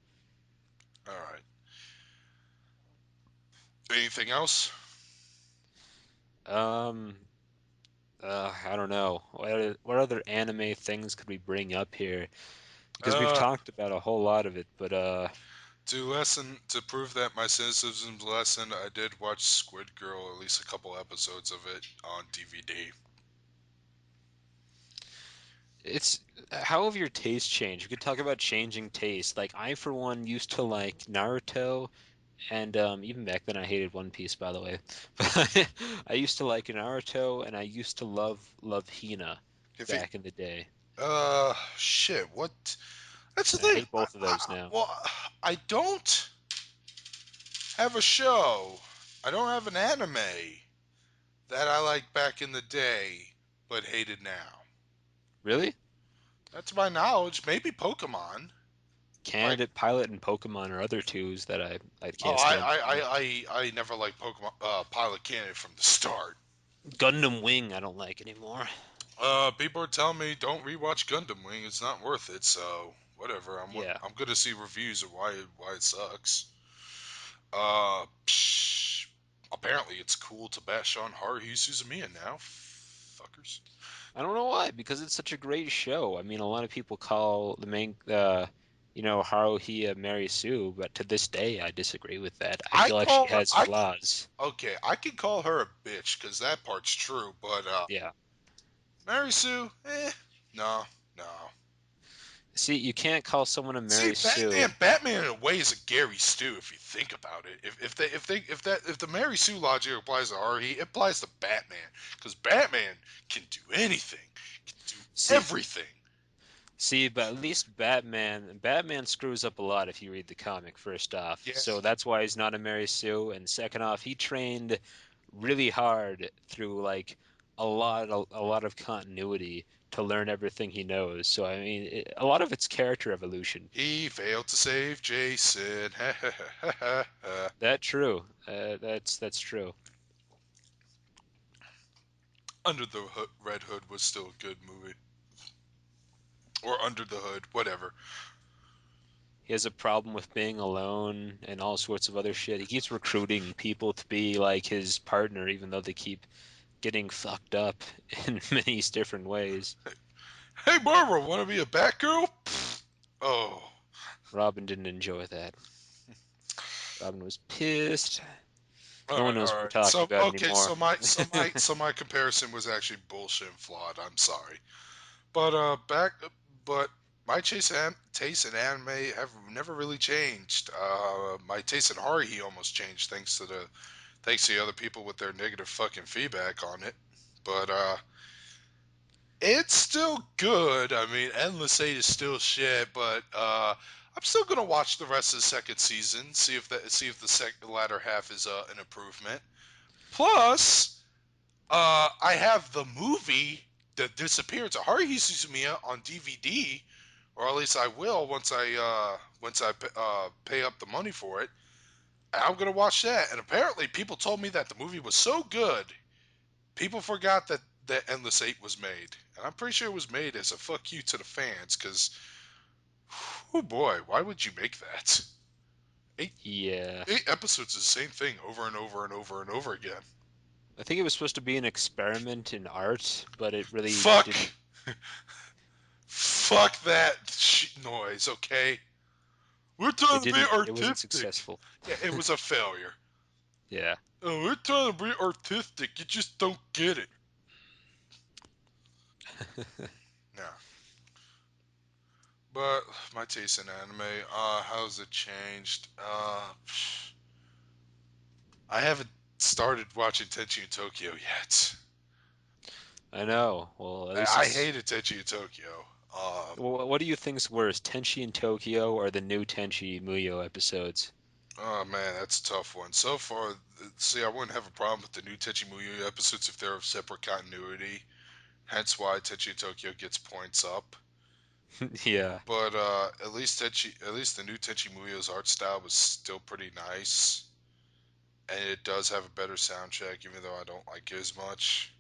All right. Anything else? Um, I don't know. What other anime things could we bring up here? Because we've Uh, talked about a whole lot of it, but to prove that my cynicism's lessened, I did watch Squid Girl, at least a couple episodes of it on DVD. it's how have your tastes changed? We could talk about changing taste. Like I, for one, used to like Naruto, and even back then I hated One Piece, by the way. But I used to like Naruto, and I used to love Hina If it, back in the day. shit, what? That's the And I thing. hate both of those now. Well, I don't have a show. I don't have an anime that I liked back in the day, but hated now. Really? That's my knowledge. Maybe Pokemon. Like, Candidate Pilot and Pokemon are other twos that I oh, can't stand too much. I never liked Pokemon Pilot Candidate from the start. Gundam Wing I don't like anymore. People are telling me don't rewatch Gundam Wing. It's not worth it. So whatever. Yeah. I'm gonna see reviews of why it sucks. Apparently it's cool to bash on Haruhi Suzumiya now. Fuckers. I don't know why, because it's such a great show. I mean, a lot of people call the main, Haruhi Mary Sue, but to this day, I disagree with that. I I feel like she call her. has flaws. Okay. I can call her a bitch because that part's true. But Yeah. Mary Sue, no, no. See, you can't call someone a See, Mary Sue. Batman in a way is a Gary Stu if you think about it. If the Mary Sue logic applies to Haruhi, it applies to Batman because Batman can do anything, can do See, everything. but at least Batman screws up a lot if you read the comic, first off. Yeah, So that's why he's not a Mary Sue. And second off, he trained really hard through like a lot of continuity to learn everything he knows. So I mean, a lot of it's character evolution. he failed to save Jason. That true. That's true. Under the Hood, Red Hood was still a good movie, or Under the Hood, whatever. He has a problem with being alone and all sorts of other shit. He keeps recruiting people to be like his partner, even though they keep getting fucked up in many different ways. Hey Barbara, want to be a Batgirl? Oh, Robin didn't enjoy that. Robin was pissed. all No one right, knows all what we're right. talking So about okay, anymore. so my comparison was actually bullshit and flawed. I'm sorry, but but my taste in anime have never really changed. My taste in horror he almost changed thanks to the other people with their negative fucking feedback on it. But it's still good. I mean, Endless Eight is still shit, but I'm still gonna watch the rest of the second season, see if the latter half is an improvement. Plus, I have the movie, The Disappearance of Haruhi Suzumiya, on DVD, or at least I will once I pay up the money for it. I'm gonna watch that. And apparently, people told me that the movie was so good, people forgot that Endless Eight was made, and I'm pretty sure it was made as a fuck you to the fans. Because, oh boy, why would you make that? Eight Yeah. eight episodes is the same thing over and over and over and over again. I think it was supposed to be an experiment in art, but it really Fuck, didn't. fuck that noise. Okay, we're trying It to be didn't. It wasn't artistic. successful. Yeah, it was a failure. Yeah. Oh, we're trying to be artistic. You just don't get it. Yeah. But my taste in anime, how's it changed? I haven't started watching Tenchi in Tokyo yet. I know. Well, at least I it's. hated Tenchi in Tokyo. What do you think's worse, Tenchi in Tokyo or the new Tenchi Muyo episodes? Oh man, that's a tough one. So far, see, I wouldn't have a problem with the new Tenchi Muyo episodes if they're of separate continuity. Hence why Tenchi in Tokyo gets points up. Yeah. But at least the new Tenchi Muyo's art style was still pretty nice, and it does have a better soundtrack, even though I don't like it as much.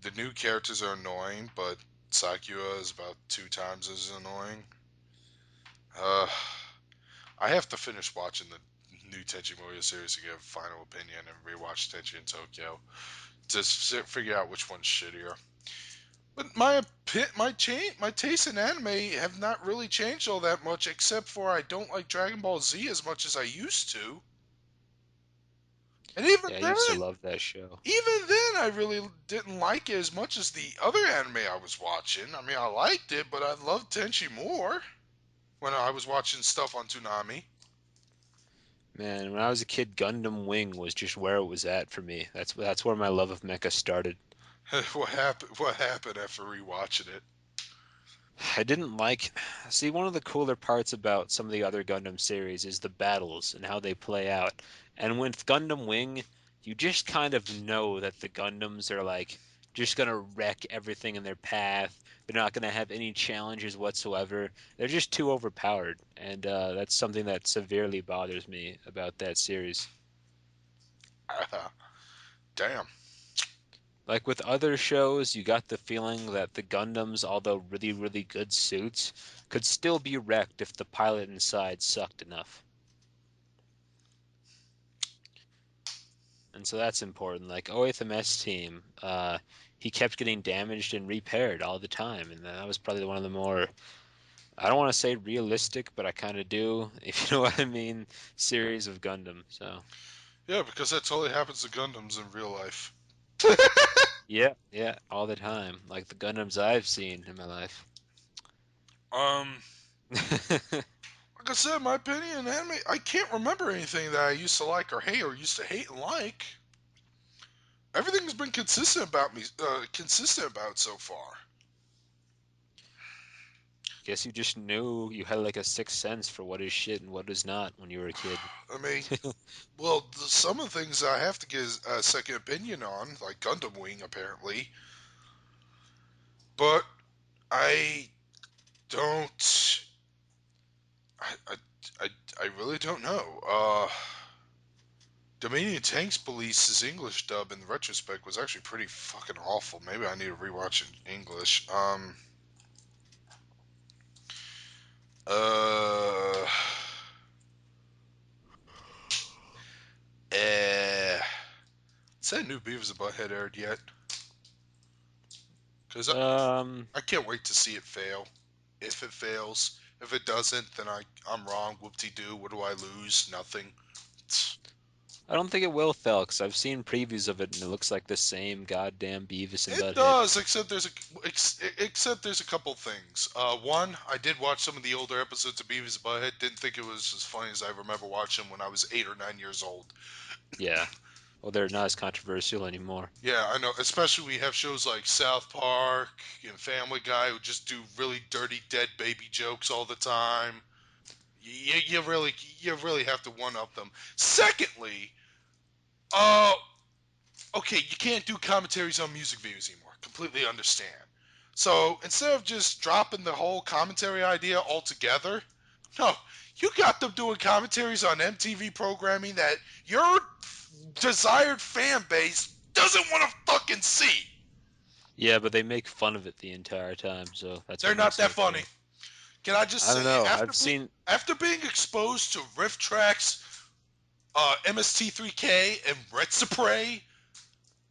The new characters are annoying, but Sakura is about two times as annoying. Uh, I have to finish watching the new Tenchi Muyo series to give a final opinion and rewatch Tenchi in Tokyo to figure out which one's shittier. But my taste in anime have not really changed all that much, except for I don't like Dragon Ball Z as much as I used to. And Yeah, I used to love that show. even then, I really didn't like it as much as the other anime I was watching. I mean, I liked it, but I loved Tenchi more when I was watching stuff on Toonami. Man, when I was a kid, Gundam Wing was just where it was at for me. That's where my love of mecha started. What happened? What happened after rewatching it? I didn't like. See, one of the cooler parts about some of the other Gundam series is the battles and how they play out. And with Gundam Wing, you just kind of know that the Gundams are like just gonna wreck everything in their path. They're not gonna have any challenges whatsoever. They're just too overpowered, and that's something that severely bothers me about that series. Damn. Like with other shows, you got the feeling that the Gundams, although really, really good suits, could still be wrecked if the pilot inside sucked enough. And so that's important. Like OATHMS team, he kept getting damaged and repaired all the time. And that was probably one of the more, I don't want to say realistic, but I kind of do, if you know what I mean, series of Gundam. So, Yeah, because that totally happens to Gundams in real life. yeah, yeah, all the time. Like the Gundams I've seen in my life. Um, like I said, my opinion, anime, I can't remember anything that I used to like or hate or used to hate and like. Everything's been consistent about it so far. Guess you just knew you had like a sixth sense for what is shit and what is not when you were a kid. I mean, well, some of the things I have to get a second opinion on, like Gundam Wing, apparently, but I don't. I, I, I, I really don't know. Dominion Tanks Police's English dub in retrospect was actually pretty fucking awful. Maybe I need to rewatch it in English. Uh, eh. Is that new Beavis and Butthead aired yet? Because Um, I can't wait to see it fail. if it fails. If it doesn't, then I'm wrong. Whoop-de-doo. What do I lose? Nothing. I don't think it will fail because I've seen previews of it and it looks like the same goddamn Beavis and It Butthead. does, except there's a couple things. One, I did watch some of the older episodes of Beavis and Butthead. Didn't think it was as funny as I remember watching when I was 8 or 9 years old. Yeah. Well, they're not as controversial anymore. Yeah, I know. Especially we have shows like South Park and Family Guy who just do really dirty dead baby jokes all the time. You really have to one up them. Secondly, uh, okay, you can't do commentaries on music videos anymore. Completely understand. So instead of just dropping the whole commentary idea altogether, no, you got them doing commentaries on MTV programming that your desired fan base doesn't want to fucking see. Yeah, but they make fun of it the entire time, so that's They're what not makes that it funny. okay. Can I just I say, don't know. after I've seen after being exposed to Riff Tracks, MST3K, and Red Supre,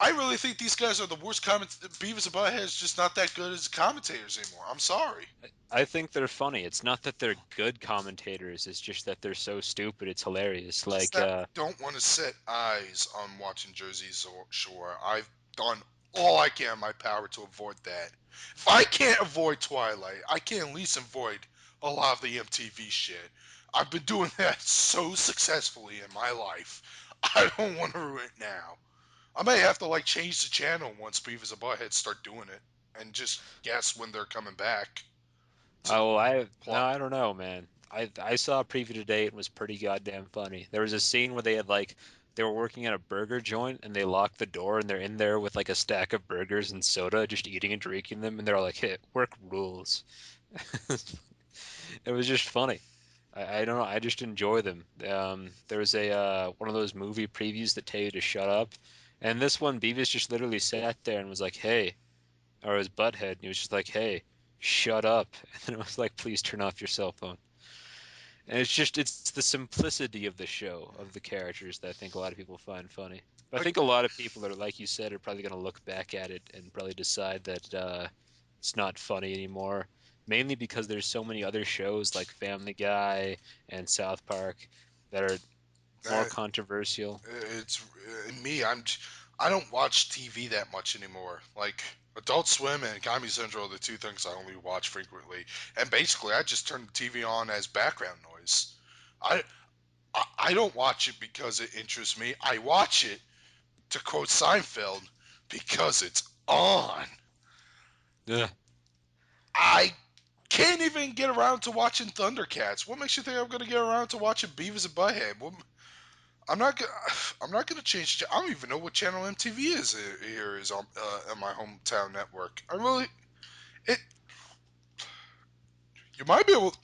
I really think these guys are the worst comment. Beavis and Butthead is just not that good as commentators anymore. I'm sorry. I think they're funny. It's not that they're good commentators, it's just that they're so stupid it's hilarious. Just Like that I don't want to set eyes on watching Jersey Shore. I've done all I can in my power to avoid that. If I can't avoid Twilight, I can at least avoid a lot of the MTV shit. I've been doing that so successfully in my life. I don't want to ruin it now. I may have to like change the channel once Beavis and Butthead start doing it, and just guess when they're coming back to the oh, I no, plot. I don't know, man. I saw a preview today. It was pretty goddamn funny. There was a scene where they had like they were working at a burger joint and they locked the door and they're in there with like a stack of burgers and soda, just eating and drinking them, and they're like, "Hey, work rules." It was just funny. I don't know. I just enjoy them. There was a one of those movie previews that tell you to shut up, and this one, Beavis just literally sat there and was like, "Hey," or his butthead, and he was just like, "Hey, shut up," and then it was like, "Please turn off your cell phone." And it's the simplicity of the show of the characters that I think a lot of people find funny. But I I, think a lot of people are, like you said, are probably going to look back at it and probably decide that it's not funny anymore. Mainly because there's so many other shows like Family Guy and South Park that are more that controversial. it's me. I don't watch TV that much anymore. Like Adult Swim and Comedy Central are the two things I only watch frequently. And basically, I just turn the TV on as background noise. I I don't watch it because it interests me. I watch it, to quote Seinfeld, because it's on. Yeah. I can't even get around to watching Thundercats. What makes you think I'm gonna get around to watching Beavis and Butthead? I'm not gonna. I'm not gonna change. I don't even know what channel MTV is here is on my hometown network. I really. It. You might be able.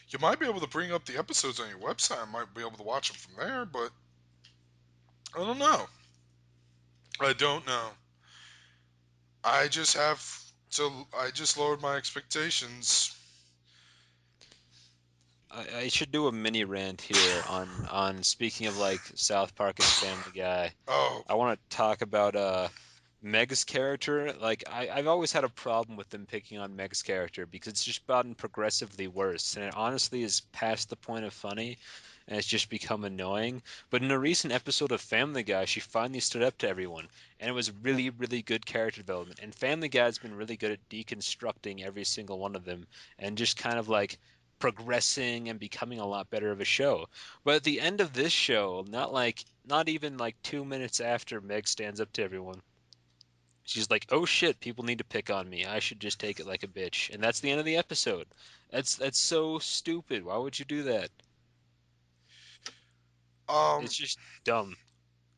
You might be able to bring up the episodes on your website. I might be able to watch them from there, but I don't know. I don't know. I just have to. I just lowered my expectations. I should do a mini rant here on speaking of like South Park and Family Guy. Oh, I want to talk about Meg's character. Like I've always had a problem with them picking on Meg's character because it's just gotten progressively worse, and it honestly is past the point of funny, and it's just become annoying. But in a recent episode of Family Guy, she finally stood up to everyone, and it was really, really good character development. And Family Guy's been really good at deconstructing every single one of them, and just kind of like progressing and becoming a lot better of a show. But at the end of this show, not even like 2 minutes after Meg stands up to everyone, she's like, "Oh shit, people need to pick on me. I should just take it like a bitch." And that's the end of the episode. That's so stupid. Why would you do that? um. It's just dumb.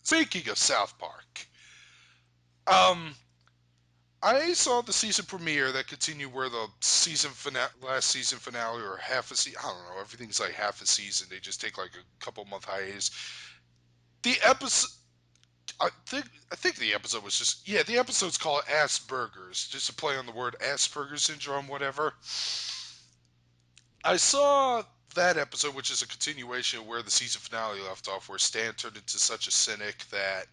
Speaking of South Park, um, I saw the season premiere that continued where the last season finale, or half a season. I don't know. Everything's like half a season. They just take like a couple month hiatus. The episode. I think the episode was just, yeah, the episode's called Asperger's, just a play on the word Asperger syndrome, whatever. I saw that episode, which is a continuation of where the season finale left off, where Stan turned into such a cynic that,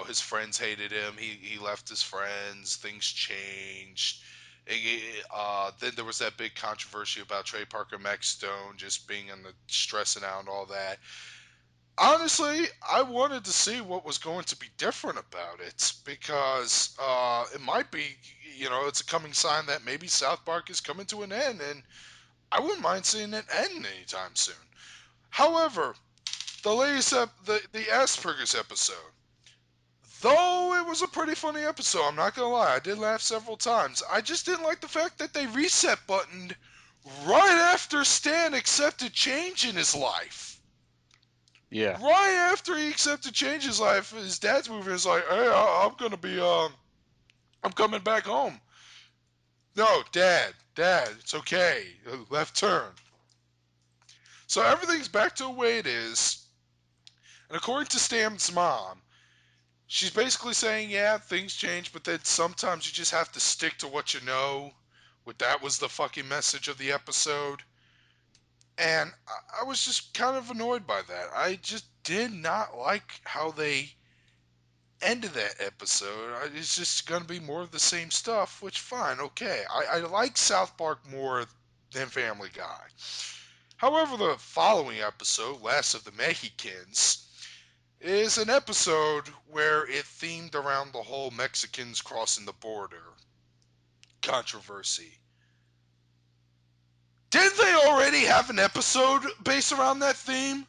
his friends hated him. He left his friends. Things changed. Then there was that big controversy about Trey Parker, Max Stone just being in the stressing out and all that. Honestly, I wanted to see what was going to be different about it because it might be, it's a coming sign that maybe South Park is coming to an end, and I wouldn't mind seeing it end anytime soon. However, the Asperger's episode, though it was a pretty funny episode, I'm not gonna lie, I did laugh several times. I just didn't like the fact that they reset buttoned right after Stan accepted change in his life. Yeah. Right after he accepted change in his life, his dad's moving is like, hey, I'm gonna be, I'm coming back home. No, Dad, it's okay. Left turn. So everything's back to the way it is. And according to Stan's mom, she's basically saying, yeah, things change, but then sometimes you just have to stick to what you know. That was the fucking message of the episode. And I was just kind of annoyed by that. I just did not like how they ended that episode. It's just going to be more of the same stuff, which, fine, okay. I like South Park more than Family Guy. However, the following episode, Last of the Mexicans, is an episode where it themed around the whole Mexicans crossing the border controversy. Didn't they already have an episode based around that theme?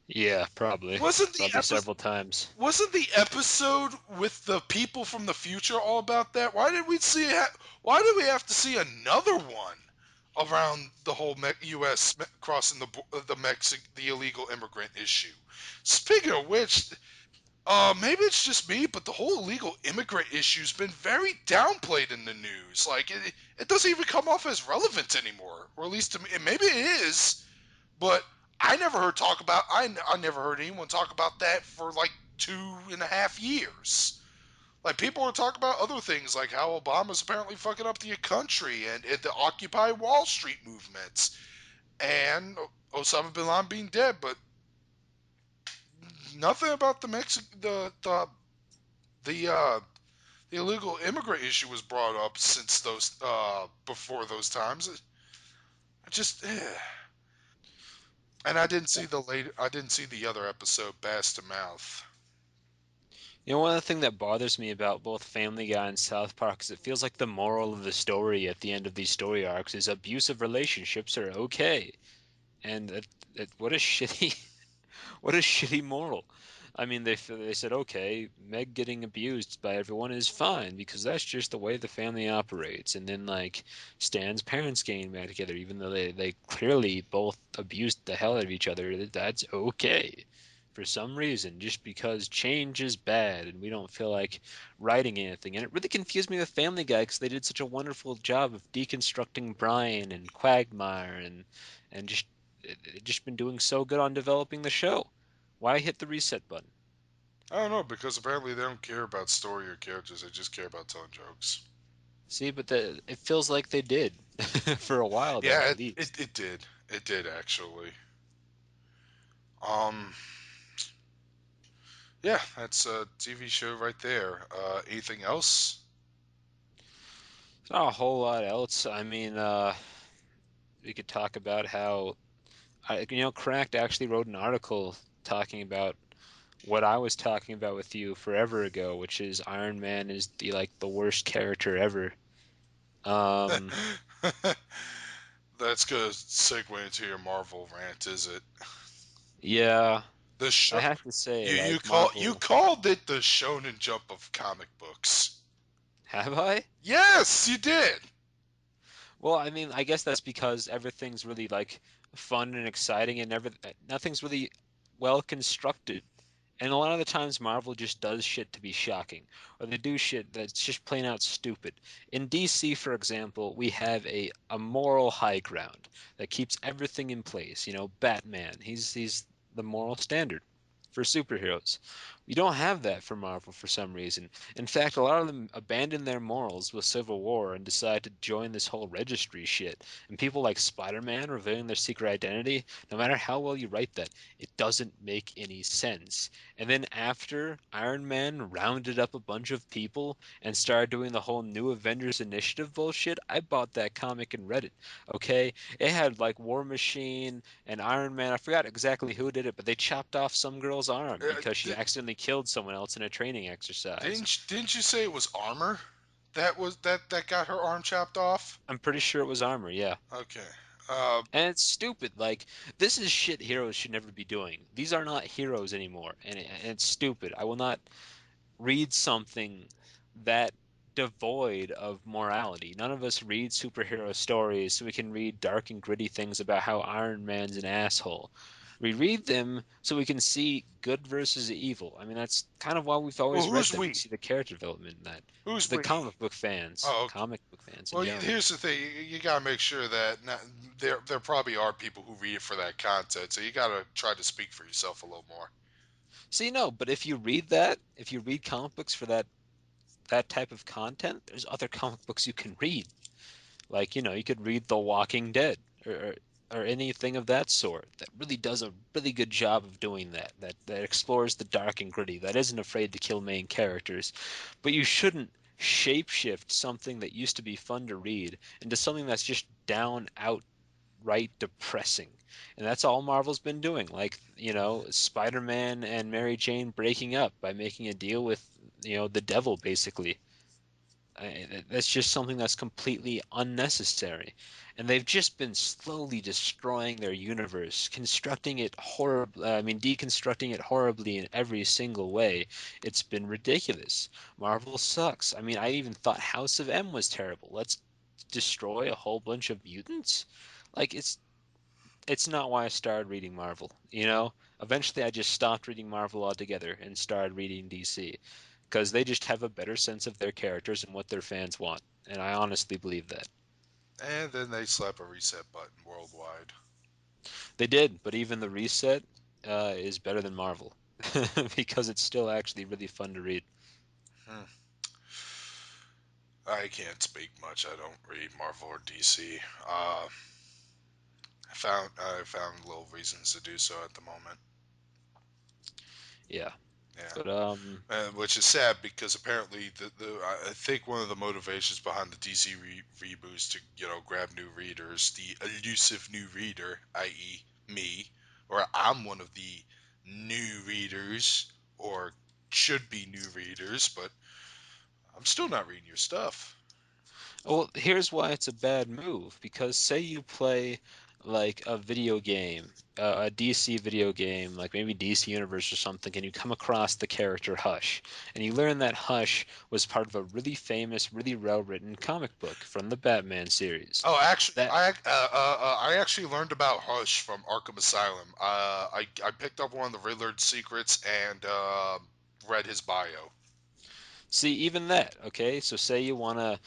Yeah, probably. Wasn't the Probably episode several times. wasn't the episode with the people from the future all about that? Why did we have to see another one around the whole U.S. crossing the illegal immigrant issue? Speaking of which, maybe it's just me, but the whole illegal immigrant issue's been very downplayed in the news. Like it doesn't even come off as relevant anymore, or at least to me. And maybe it is, but I never heard anyone talk about that for like 2.5 years. Like people are talking about other things, like how Obama's apparently fucking up the country and the Occupy Wall Street movements and Osama bin Laden being dead, but nothing about the the illegal immigrant issue was brought up since those before those times. I just and I didn't see the other episode, Bass to Mouth. You know, one of the things that bothers me about both Family Guy and South Park is it feels like the moral of the story at the end of these story arcs is abusive relationships are okay. And what a shitty what a shitty moral. I mean, they said, okay, Meg getting abused by everyone is fine because that's just the way the family operates. And then like Stan's parents getting back together, even though they clearly both abused the hell out of each other, that's okay. For some reason, just because change is bad and we don't feel like writing anything. And it really confused me with Family Guy because they did such a wonderful job of deconstructing Brian and Quagmire and just been doing so good on developing the show. Why hit the reset button? I don't know because apparently they don't care about story or characters. They just care about telling jokes. See, but it feels like they did for a while there Yeah, at it, it, least. it did. It did actually. Um, yeah, that's a TV show right there. Anything else? Not a whole lot else. I mean, we could talk about how Cracked actually wrote an article talking about what I was talking about with you forever ago, which is Iron Man is the worst character ever. Um, That's gonna segue into your Marvel rant, is it? yeah, The show I have to say, you like you Marvel, called it the Shonen Jump of comic books. have I? Yes, you did. Well, I mean, I guess that's because everything's really like fun and exciting and nothing's really well constructed. And a lot of the times Marvel just does shit to be shocking, or they do shit that's just plain out stupid. In DC, for example, we have a moral high ground that keeps everything in place. You know, Batman, he's the moral standard for superheroes. You don't have that for Marvel for some reason. In fact, a lot of them abandon their morals with Civil War and decide to join this whole registry shit. And people like Spider-Man revealing their secret identity, no matter how well you write that, it doesn't make any sense. And then after Iron Man rounded up a bunch of people and started doing the whole New Avengers Initiative bullshit, I bought that comic and read it. Okay? It had like War Machine and Iron Man. I forgot exactly who did it, but they chopped off some girl's arm Uh, because she di- accidentally killed someone else in a training exercise. didn't you say it was armor that got her arm chopped off? I'm pretty sure it was armor, yeah. Okay. Uh, And it's stupid. Like, this is shit heroes should never be doing. These are not heroes anymore, and it's stupid. I will not read something that devoid of morality. None of us read superhero stories so we can read dark and gritty things about how Iron Man's an asshole. We read them so we can see good versus evil. I mean, that's kind of why we've well, always read who's them. We we? see the character development in that. Who's The we? Oh, okay. comic book fans in Well, general. here's the thing: you gotta make sure that there probably are people who read it for that content. So you gotta try to speak for yourself a little more. See, no, but if you read that, if you read comic books for that type of content, there's other comic books you can read. Like, you could read The Walking Dead or anything of that sort that really does a really good job of doing that explores the dark and gritty, that isn't afraid to kill main characters. But you shouldn't shapeshift something that used to be fun to read into something that's just down outright depressing. And that's all Marvel's been doing. Like, Spider-Man and Mary Jane breaking up by making a deal with, the devil, basically. That's just something that's completely unnecessary. And they've just been slowly destroying their universe, constructing it horribly, I mean, deconstructing it horribly in every single way. It's been ridiculous. Marvel sucks. I mean, I even thought House of M was terrible. Let's destroy a whole bunch of mutants? Like, it's not why I started reading Marvel, you know? Eventually, I just stopped reading Marvel altogether and started reading DC because they just have a better sense of their characters and what their fans want. And I honestly believe that. And then they slap a reset button worldwide. They did, but even the reset is better than Marvel because it's still actually really fun to read. Hmm. I can't speak much. I don't read Marvel or DC. I found little reasons to do so at the moment. Yeah, Yeah. but Which is sad because apparently I think one of the motivations behind the DC reboots to grab new readers, the elusive new reader, i.e. me, or I'm one of the new readers, or should be new readers, but I'm still not reading your stuff. well, here's why it's a bad move. Because say you play like a video game, a DC video game, like maybe DC Universe or something, and you come across the character Hush, and you learn that Hush was part of a really famous, really well-written comic book from the Batman series. Oh, actually, That I actually learned about Hush from Arkham Asylum. I picked up one of the Riddler's secrets and read his bio. See, even that, okay? So say you want to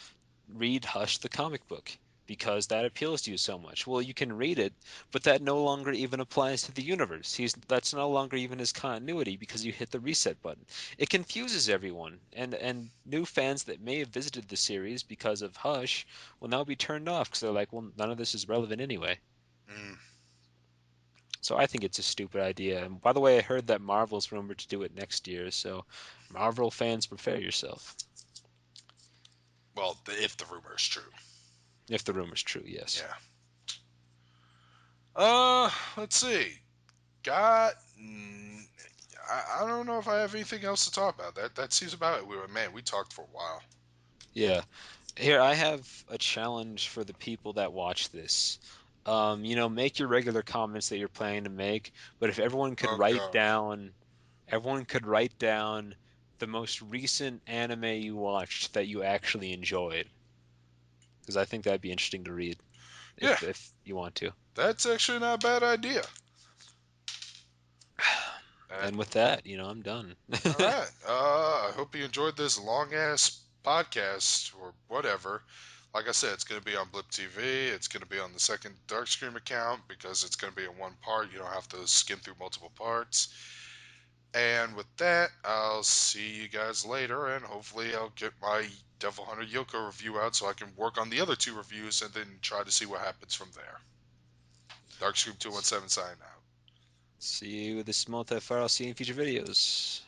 read Hush the comic book because that appeals to you so much. Well, you can read it, but that no longer even applies to the universe. That's no longer even his continuity because you hit the reset button. It confuses everyone, and new fans that may have visited the series because of Hush will now be turned off because they're like, well, none of this is relevant anyway. Mm, So I think it's a stupid idea. And by the way, I heard that Marvel's rumored to do it next year, so Marvel fans, prepare yourself. well, if the rumor is true. If the rumor's true, yes. Yeah. Let's see. Got. I don't know if I have anything else to talk about. That seems about it. We talked for a while. Yeah. Here, I have a challenge for the people that watch this. Make your regular comments that you're planning to make, but if Oh God. everyone could write down the most recent anime you watched that you actually enjoyed, because I think that'd be interesting to read Yeah, if you want to. that's actually not a bad idea. Uh, And with that, I'm done. all right. I hope you enjoyed this long ass podcast or whatever. Like I said, it's going to be on Blip TV. It's going to be on the second Dark Scream account because it's going to be in one part. You don't have to skim through multiple parts. And with that, I'll see you guys later, and hopefully I'll get my Devil Hunter Yoko review out so I can work on the other two reviews and then try to see what happens from there. Darkscream217 signing out. See you with this Multifire. I'll see you in future videos.